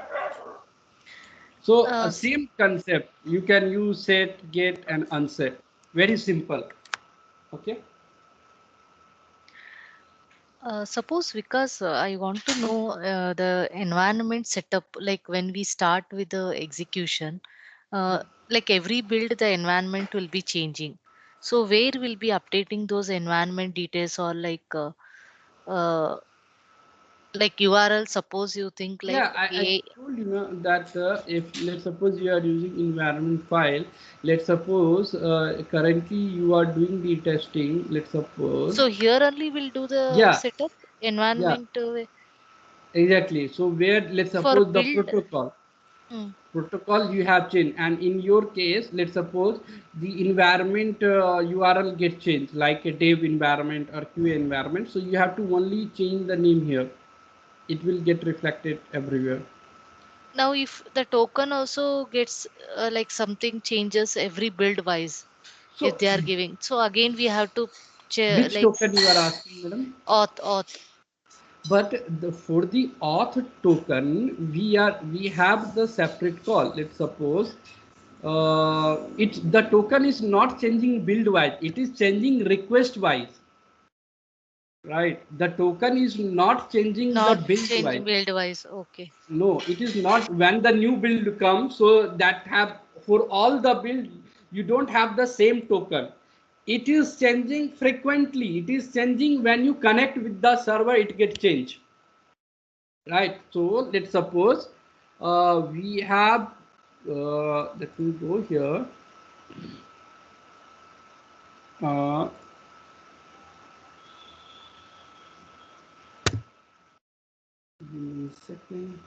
so same concept, you can use set, get, and unset. Very simple. Okay. Suppose because I want to know the environment setup, like when we start with the execution, like every build, the environment will be changing. So where will be updating those environment details or uh, like URL? Suppose you think like Yeah, I a told you know, that if let's suppose you are using environment file, let's suppose currently you are doing the testing. Let's suppose, so here only will do the yeah, setup yeah, environment exactly. So where let's for suppose the build. protocol you have changed, and in your case, let's suppose the environment URL get changed, like a dev environment or QA environment. So you have to only change the name here. It will get reflected everywhere. Now, if the token also gets like something changes every build wise, if So they are giving, so again we have to which like token you are asking, madam? auth. But for the auth token, we have the separate call. Let's suppose it's the token is not changing build wise, it is changing request wise, right? The token is not changing the Not build wise. changing build wise. Okay. No, it is not. When the new build comes, so that have for all the build, you don't have the same token. It is changing frequently. It is changing when you connect with the server, it gets changed. Right. So let's suppose we have, let me go here. Uh, Give me a second.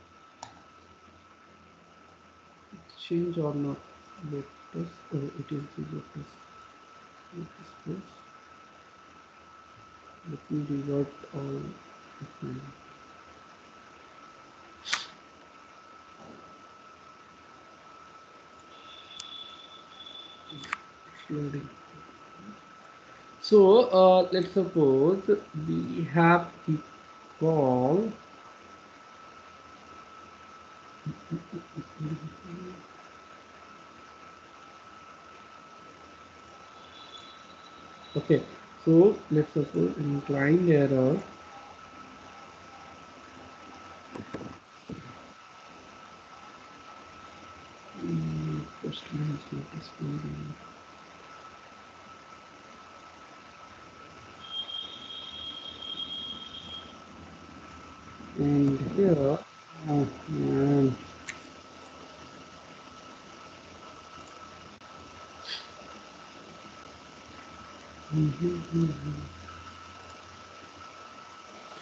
Change or not? Lotus. Oh, it is the Lotus. Lotus Plus. Let me revert all. Okay. It's loading. So let's suppose we have the call. Okay, so let's suppose inclined error. First line is not responding. And here, oh man.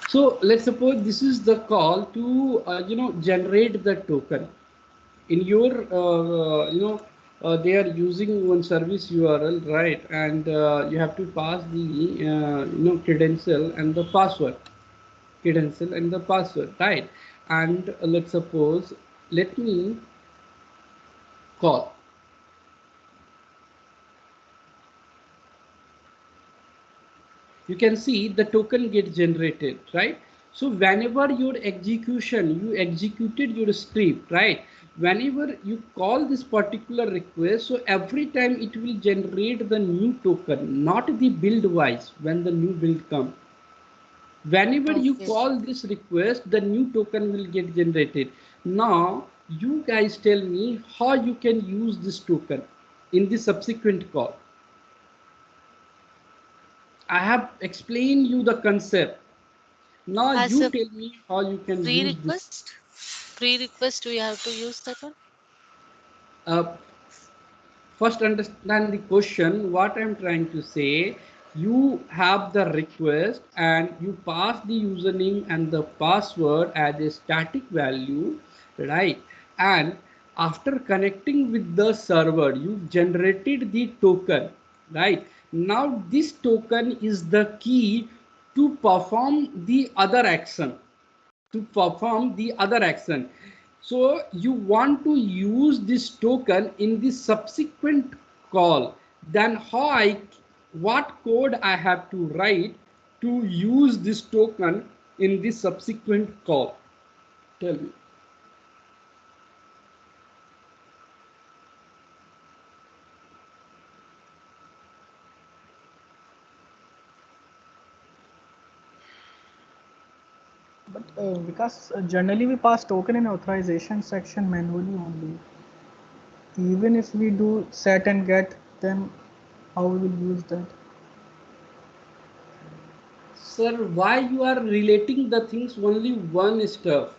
So let's suppose this is the call to generate the token in your they are using one service URL, right? And you have to pass the credential and the password, right? And let's suppose, let me call. You can see the token get generated, right? So whenever your execution, you executed your script, right? Whenever you call this particular request, so every time it will generate the new token, not the build wise. When the new build come, whenever you Okay. call this request, the new token will get generated. Now you guys tell me how you can use this token in the subsequent call. I have explained you the concept. Now As you a tell me how you can use this. pre-request, we have to use that one. Uh, First, understand the question. What I'm trying to say, you have the request and you pass the username and the password as a static value, right? And after connecting with the server, you generated the token, right? Now this token is the key to perform the other action, so you want to use this token in the subsequent call. Then what code I have to write to use this token in the subsequent call? Tell me. Because generally we pass token in authorization section manually only. Even if we do set and get, then how we will use that? Sir, why you are relating the things only one stuff?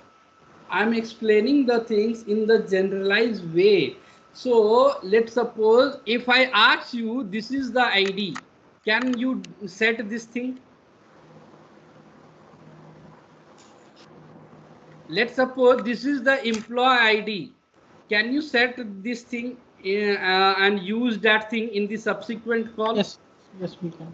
I'm explaining the things in the generalized way. So let's suppose if I ask you, this is the ID, can you set this thing? Let's suppose this is the employee ID. Can you set this thing and use that thing in the subsequent call? Yes, yes, we can.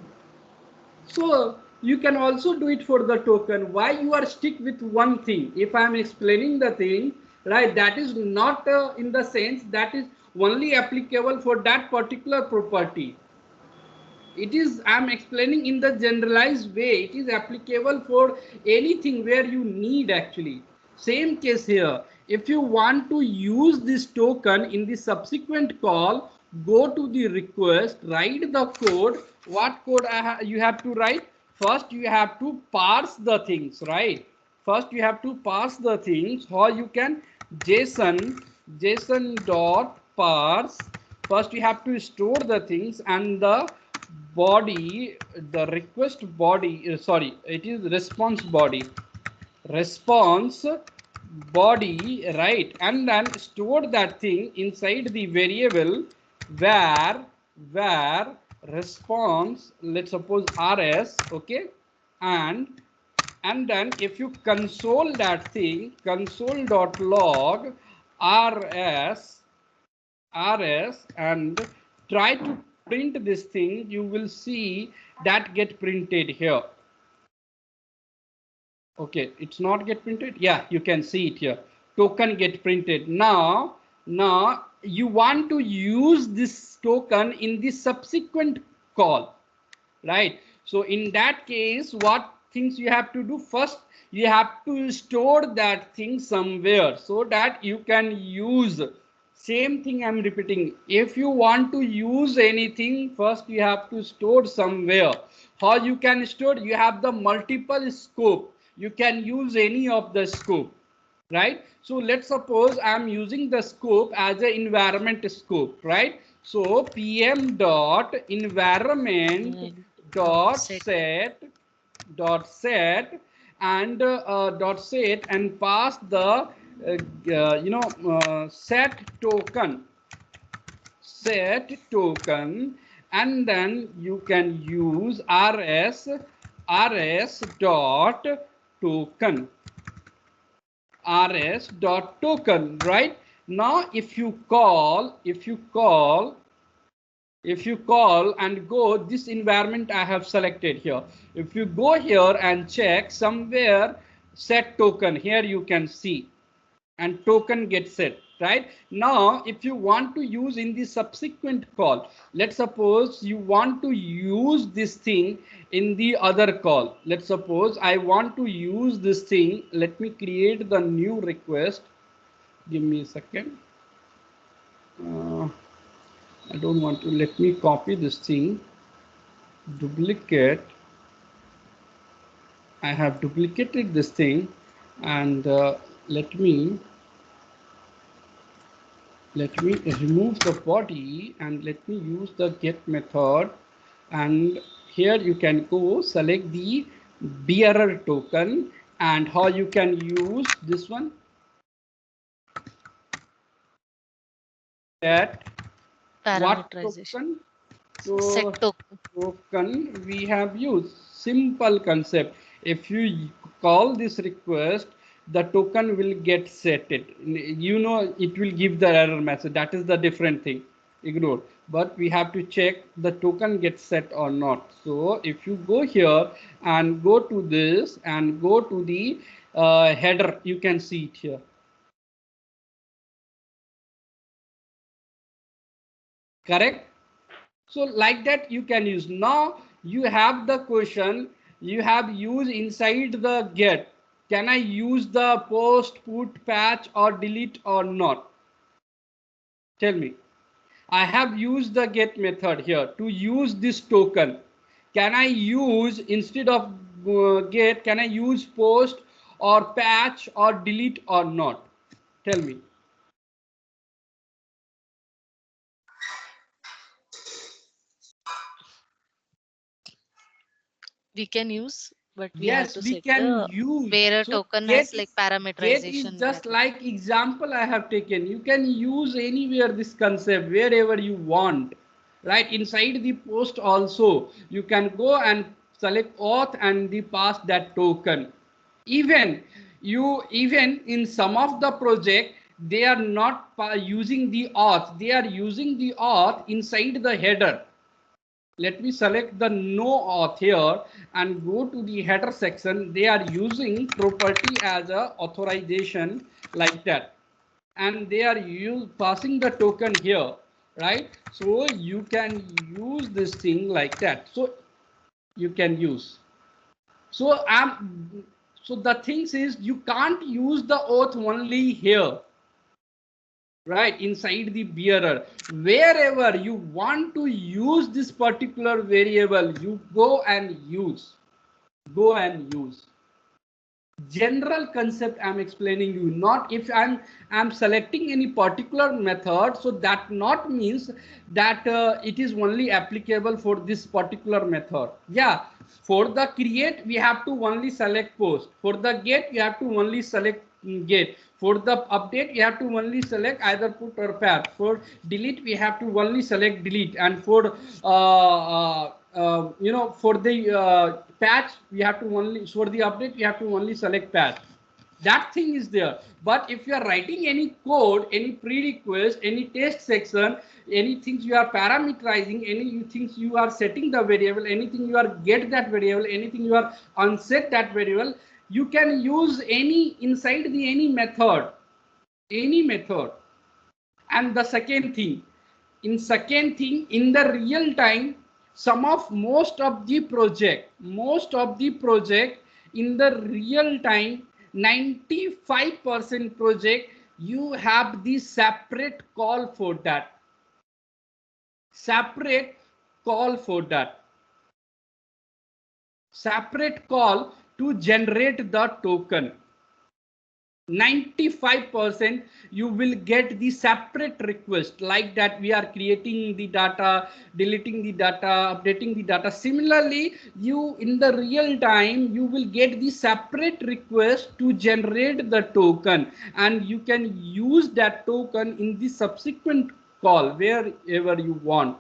So you can also do it for the token. Why you are stick with one thing? If I am explaining the thing, right, that is not in the sense that is only applicable for that particular property. It is, I am explaining in the generalized way. It is applicable for anything where you need actually. Same case here. If you want to use this token in the subsequent call, go to the request, write the code. What code you have to write? First, you have to parse the things, right? First, you have to parse the things, or you can JSON dot parse. First, you have to store the things, and the body, the request body, sorry, it is response body, right, and then store that thing inside the variable where response, let's suppose rs, okay, and then if you console that thing, console.log rs and try to print this thing, you will see that get printed here. Okay, it's not get printed. Yeah, you can see it here. Token get printed. Now you want to use this token in the subsequent call, right? So in that case, what things you have to do? First, you have to store that thing somewhere so that you can use. Same thing I'm repeating. If you want to use anything, first you have to store somewhere. How you can store? You have the multiple scope. You can use any of the scope, right? So let's suppose I'm using the scope as an environment scope, right? So pm dot environment dot set and pass the set token, and then you can use rs dot token, right? Now if you call and go this environment I have selected here, if you go here and check somewhere set token, here you can see, and token gets set, right? Now if you want to use in the subsequent call, let's suppose you want to use this thing in the other call. Let's suppose I want to use this thing. Let me create the new request. Give me a second. I don't want to, let me copy this thing, duplicate. I have duplicated this thing, and let me remove the body and let me use the get method, and here you can go select the bearer token, and how you can use this one, that what token? So Set token we have used, simple concept. If you call this request, the token will get set it, you know, it will give the error message. That is the different thing, ignore, but we have to check the token gets set or not. So if you go here and go to this and go to the header, you can see it here. Correct? So like that you can use. Now you have the question, you have used inside the get. Can I use the post, put, patch or delete or not? Tell me. I have used the get method here to use this token. Can I use, instead of get, can I use post or patch or delete or not? Tell me. We can use, but we have Yes, to we set can the use. where a So token get has like get is parameterization just method. like example I have taken. You can use anywhere this concept wherever you want, right? Inside the post also you can go and select auth and the pass that token. Even in some of the project they are not using the auth. They are using the auth inside the header. Let me select the no auth here and go to the header section. They are using property as a authorization like that, and they are passing the token here, right? So you can use this thing like that. So you can use. So so the things is you can't use the auth only here, right? Inside the bearer, wherever you want to use this particular variable, you go and use. General concept I'm explaining you, not if I'm selecting any particular method, so that not means that it is only applicable for this particular method. Yeah, for the create we have to only select post, for the get you have to only select get, for the update you have to only select either put or patch, for delete we have to only select delete, and for for the patch we have to only, for the update we have to only select patch. That thing is there. But if you are writing any code, any prerequisite, any test section, any things you are parameterizing, any things you are setting the variable, anything you are get that variable, anything you are unset that variable, you can use any inside the any method. And the second thing, in the real time, most of the project in the real time, 95% project, you have the separate call for that. Separate call to generate the token. 95% you will get the separate request like that. We are creating the data, deleting the data, updating the data. Similarly, you in the real time you will get the separate request to generate the token, and you can use that token in the subsequent call wherever you want.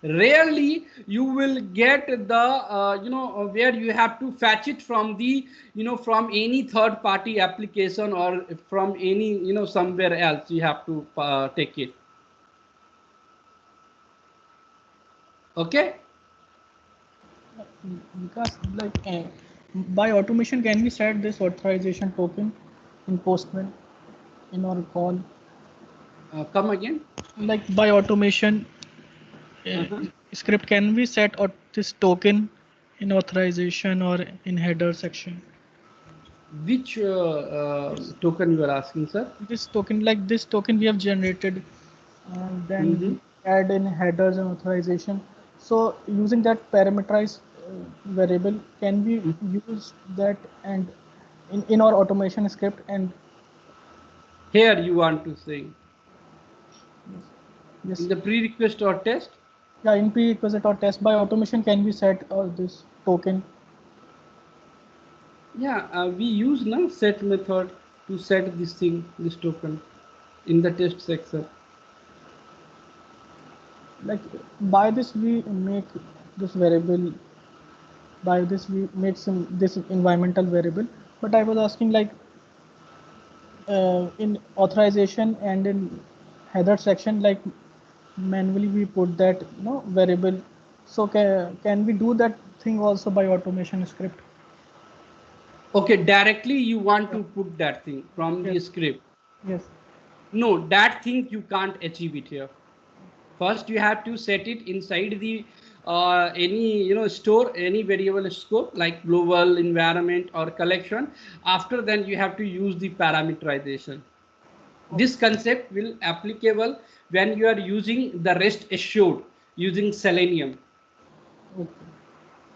Rarely you will get the where you have to fetch it from the from any third party application, or from any somewhere else you have to take it. Okay. Because like by automation, can we set this authorization token in Postman in our call? Come again. Like by automation script, can we set this token in authorization or in header section? Which token you are asking, sir? This token, like this token we have generated, and then Mm-hmm. we add in headers and authorization. So using that parameterized variable, can we use that and in our automation script? And Here you want to say yes, in the prerequisite or test? yeah, in prerequisite or test, by automation, can we set this token? Yeah, we use now set method to set this thing, this token in the test section. Like by this we make this variable, by this we make this environmental variable. But I was asking, like in authorization and in header section, like manually we put that variable. So can we do that thing also by automation script? Okay, directly you want Yeah. to put that thing from the Yes. script. Yes. No, that thing you can't achieve it here. First, you have to set it inside the any store, any variable scope like global, environment, or collection. After then, you have to use the parameterization. This concept will applicable when you are using the rest assured using Selenium. Okay.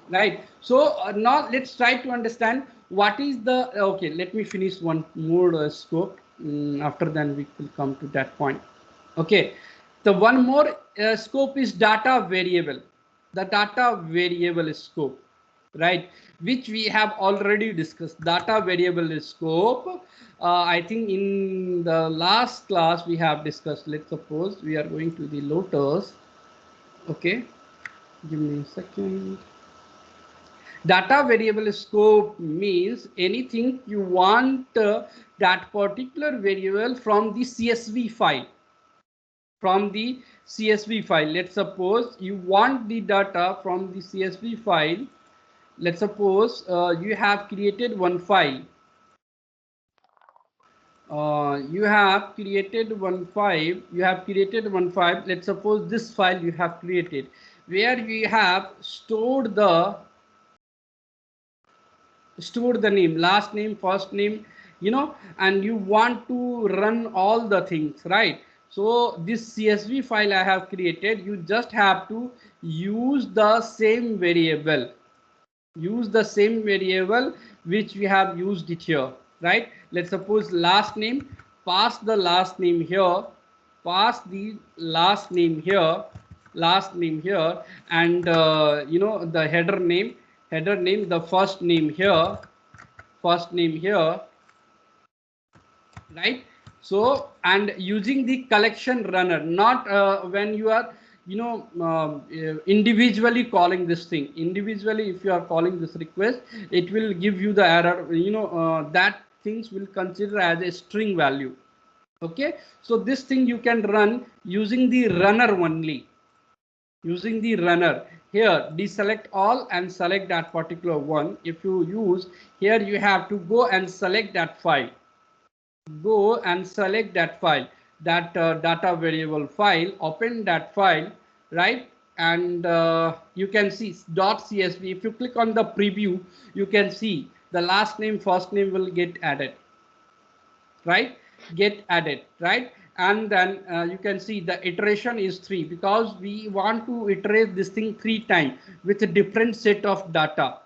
Right. So now let's try to understand what is the, okay, let me finish one more scope. After then we will come to that point. Okay, the one more scope is data variable, the data variable scope, right, which we have already discussed. Data variable scope, I think in the last class we have discussed. Let's suppose we are going to the Lotus. Okay, give me a second. Data variable scope means anything you want that particular variable from the CSV file. From the CSV file, let's suppose you want the data from the CSV file. Let's suppose you have created one file. You have created one file. Let's suppose this file you have created, where you have stored the name, last name, first name, you know, and you want to run all the things, right? So this CSV file I have created, you just have to use the same variable, which we have used it here, right? Let's suppose last name, pass the last name here, and you know, the header name, the first name here, right? So, and using the collection runner, not when you are, you know, individually calling this thing. Individually, if you are calling this request, it will give you the error, you know, that things will consider as a string value. Okay, so this thing you can run using the runner only. Using the runner here, deselect all and select that particular one. If you use here, you have to go and select that file. That data variable file, open that file, right? And you can see .csv. If you click on the preview, you can see the last name, first name will get added, right? And then you can see the iteration is 3, because we want to iterate this thing 3 times with a different set of data.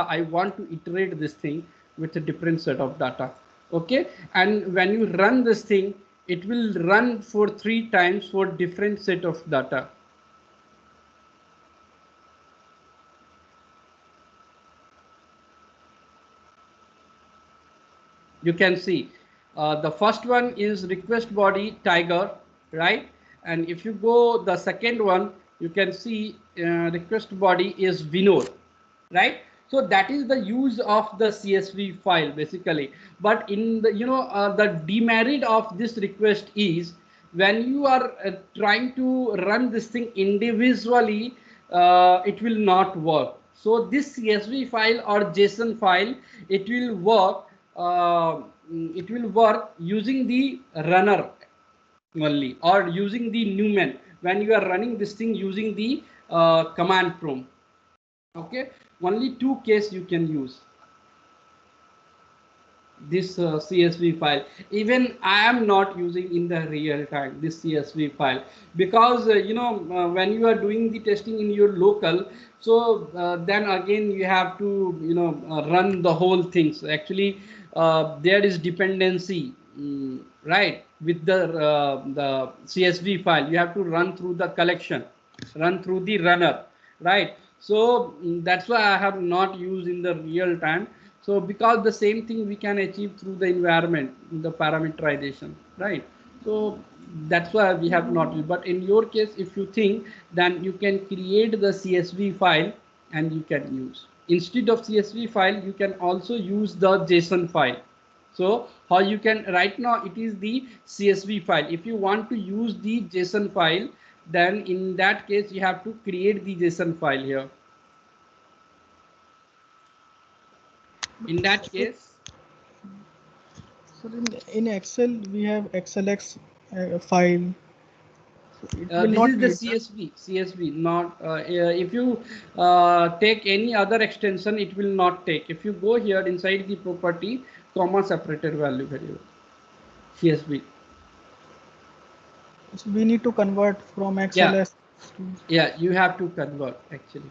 I want to iterate this thing with a different set of data. Okay, and when you run this thing, it will run for 3 times for different set of data. You can see the first one is request body tiger, right? And if you go the second one, you can see request body is Vinod, right? So that is the use of the CSV file basically. But in the, you know, the demerit of this request is when you are trying to run this thing individually, it will not work. So this CSV file or JSON file, it will work using the runner only, or using the Newman when you are running this thing using the command prompt. Okay, only 2 case you can use this CSV file. Even I am not using in the real time this CSV file, because you know, when you are doing the testing in your local, so then again you have to, you know, run the whole things. Actually there is dependency, right, with the CSV file. You have to run through the collection, run through the runner, right? So that's why I have not used in the real time. So because the same thing we can achieve through the environment, the parameterization, right? So that's why we have not used. But in your case, if you think, then you can create the CSV file and you can use. Instead of CSV file, you can also use the JSON file. So how you can, right now it is the CSV file. If you want to use the JSON file, then in that case you have to create the JSON file here. In that case, so in Excel we have XLX file. So it will this not is the be CSV, not if you take any other extension, it will not take. If you go here inside the property, comma separated value variable, CSV. So we need to convert from XLS to, Yeah, you have to convert actually.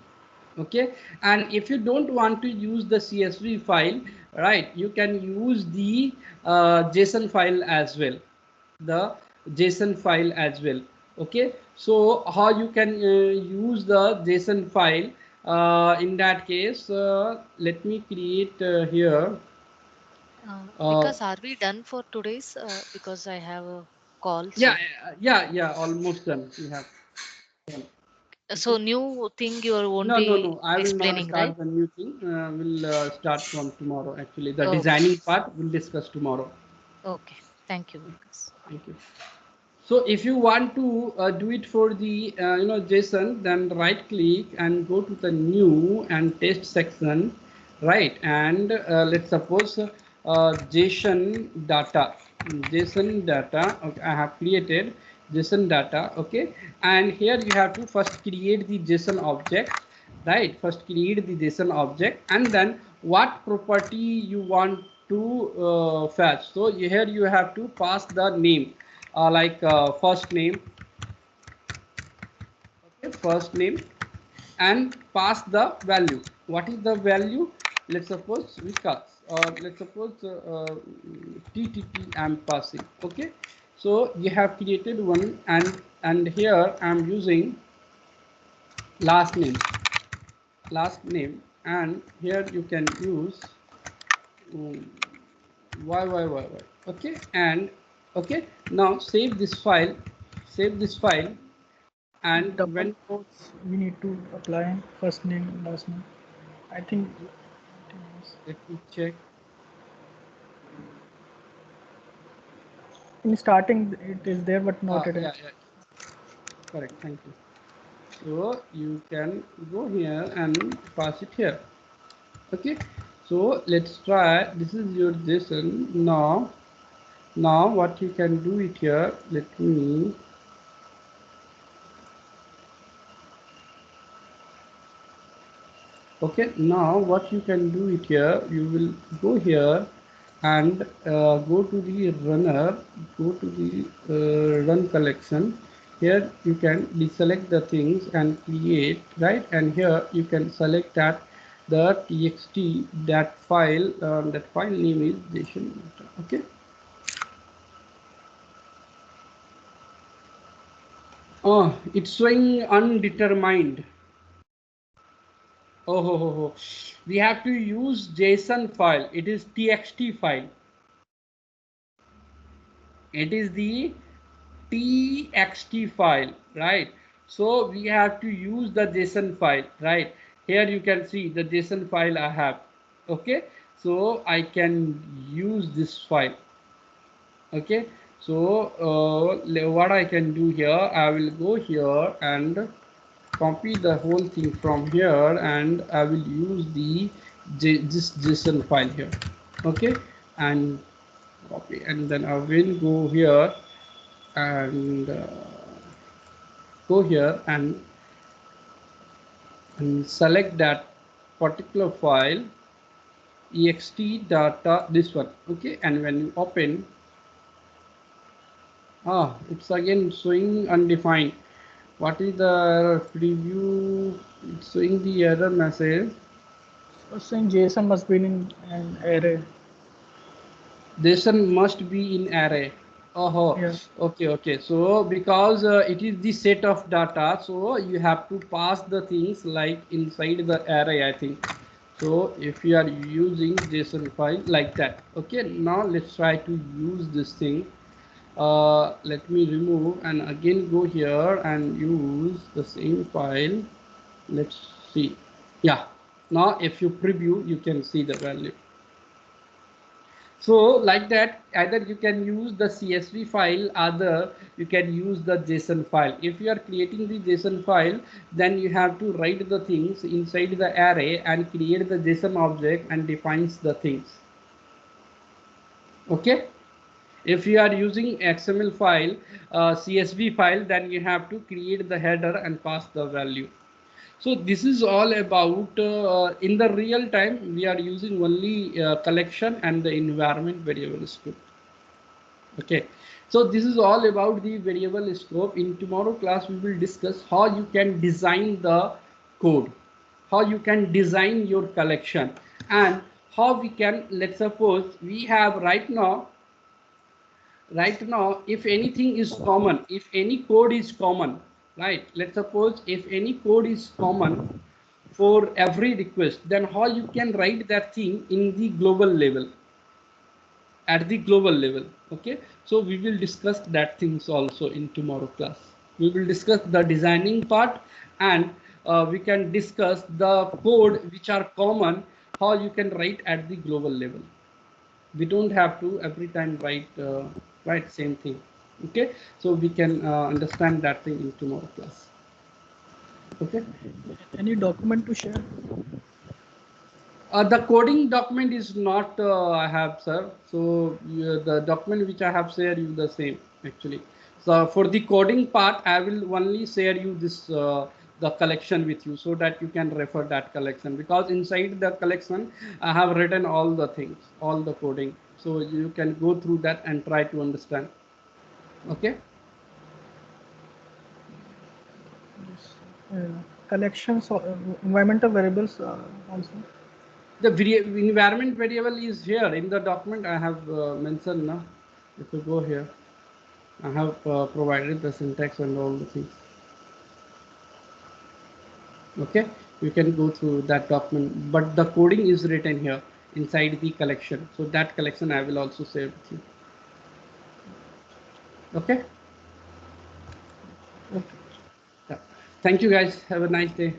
Okay, and if you don't want to use the CSV file, right, you can use the JSON file as well, the JSON file as well. Okay, so how you can use the JSON file? In that case, let me create here. Uh, Because are we done for today's? Because I have a call yeah, soon. yeah, almost done. We have done. So Okay. new thing you won't No. be I will not explaining, right? start the new thing. We'll start from tomorrow. Actually, the Okay. designing part we'll discuss tomorrow. Okay. Thank you, Vikas. Thank you. So if you want to do it for the JSON, then right click and go to the new and test section, right? And let's suppose JSON data. Okay, I have created JSON data. Okay, and here you have to first create the JSON object, right? First create the JSON object, and then what property you want to fetch. So here you have to pass the name, like first name, okay, first name, and pass the value. What is the value? Let's suppose Vikas, or let's suppose TTT I'm passing. Okay, so you have created one, and here I'm using last name, and here you can use um, y. Okay, and okay, now save this file, and when Double quotes we need to apply first name, last name. I think let me check. in starting it is there, but not at Yeah, end. correct. Thank you. So you can go here and pass it here. Okay. So let's try. This is your JSON now. Now what you can do it here. Let me. Okay. Now what you can do it here. You will go here and go to the runner. Go to the run collection. Here you can deselect the things and create, right, and here you can select that the txt, that file name is JSON. Okay, oh, it's showing undetermined. Oh, we have to use JSON file. It is txt file. It is the txt file, right? So we have to use the JSON file, right? Here you can see the JSON file I have. Okay, so I can use this file. Okay, so what I can do here, I will go here and copy the whole thing from here, and I will use this JSON file here. Okay, and copy, and then I will go here and go here and select that particular file, ext data, this one. Okay, and when you open, it's again showing undefined. What is the preview? It's showing the error message. So saying JSON must be in an array. JSON must be in array. Oh, Yeah. okay. So because it is the set of data, so you have to pass the things like inside the array, I think. So if you are using JSON file like that, okay. Now let's try to use this thing. Let me remove and again go here and use the same file. Let's see. Yeah. Now if you preview, you can see the value. So like that, either you can use the CSV file, other you can use the JSON file. If you are creating the JSON file, then you have to write the things inside the array and create the JSON object and defines the things. Okay. If you are using XML file, CSV file, then you have to create the header and pass the value. So this is all about in the real time we are using only collection and the environment variable scope. Okay, so this is all about the variable scope. In tomorrow class we will discuss how you can design the code, how you can design your collection, and how we can, let's suppose we have right now, if anything is common, if any code is common, right, let's suppose if any code is common for every request, then how you can write that thing in the global level, at the global level. Okay, so we will discuss that things also in tomorrow class. We will discuss the designing part, and we can discuss the code which are common, how you can write at the global level. We don't have to every time write same thing. Okay, so we can understand that thing in tomorrow class. Okay, Any document to share? the coding document is not I have, sir. So the document which I have shared you the same actually. So for the coding part, I will only share you this the collection with you, so that you can refer that collection, because inside the collection I have written all the things, all the coding. So you can go through that and try to understand. Okay. Yes. Collections or environmental variables also. The environment variable is here in the document I have mentioned now. If you go here, I have provided the syntax and all the things. Okay, you can go through that document, but the coding is written here inside the collection. So that collection I will also share with you. Okay. Okay. Yeah. Thank you guys. Have a nice day.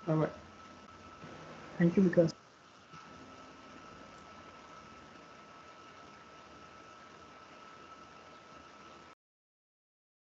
Bye bye. Thank you, Vikas.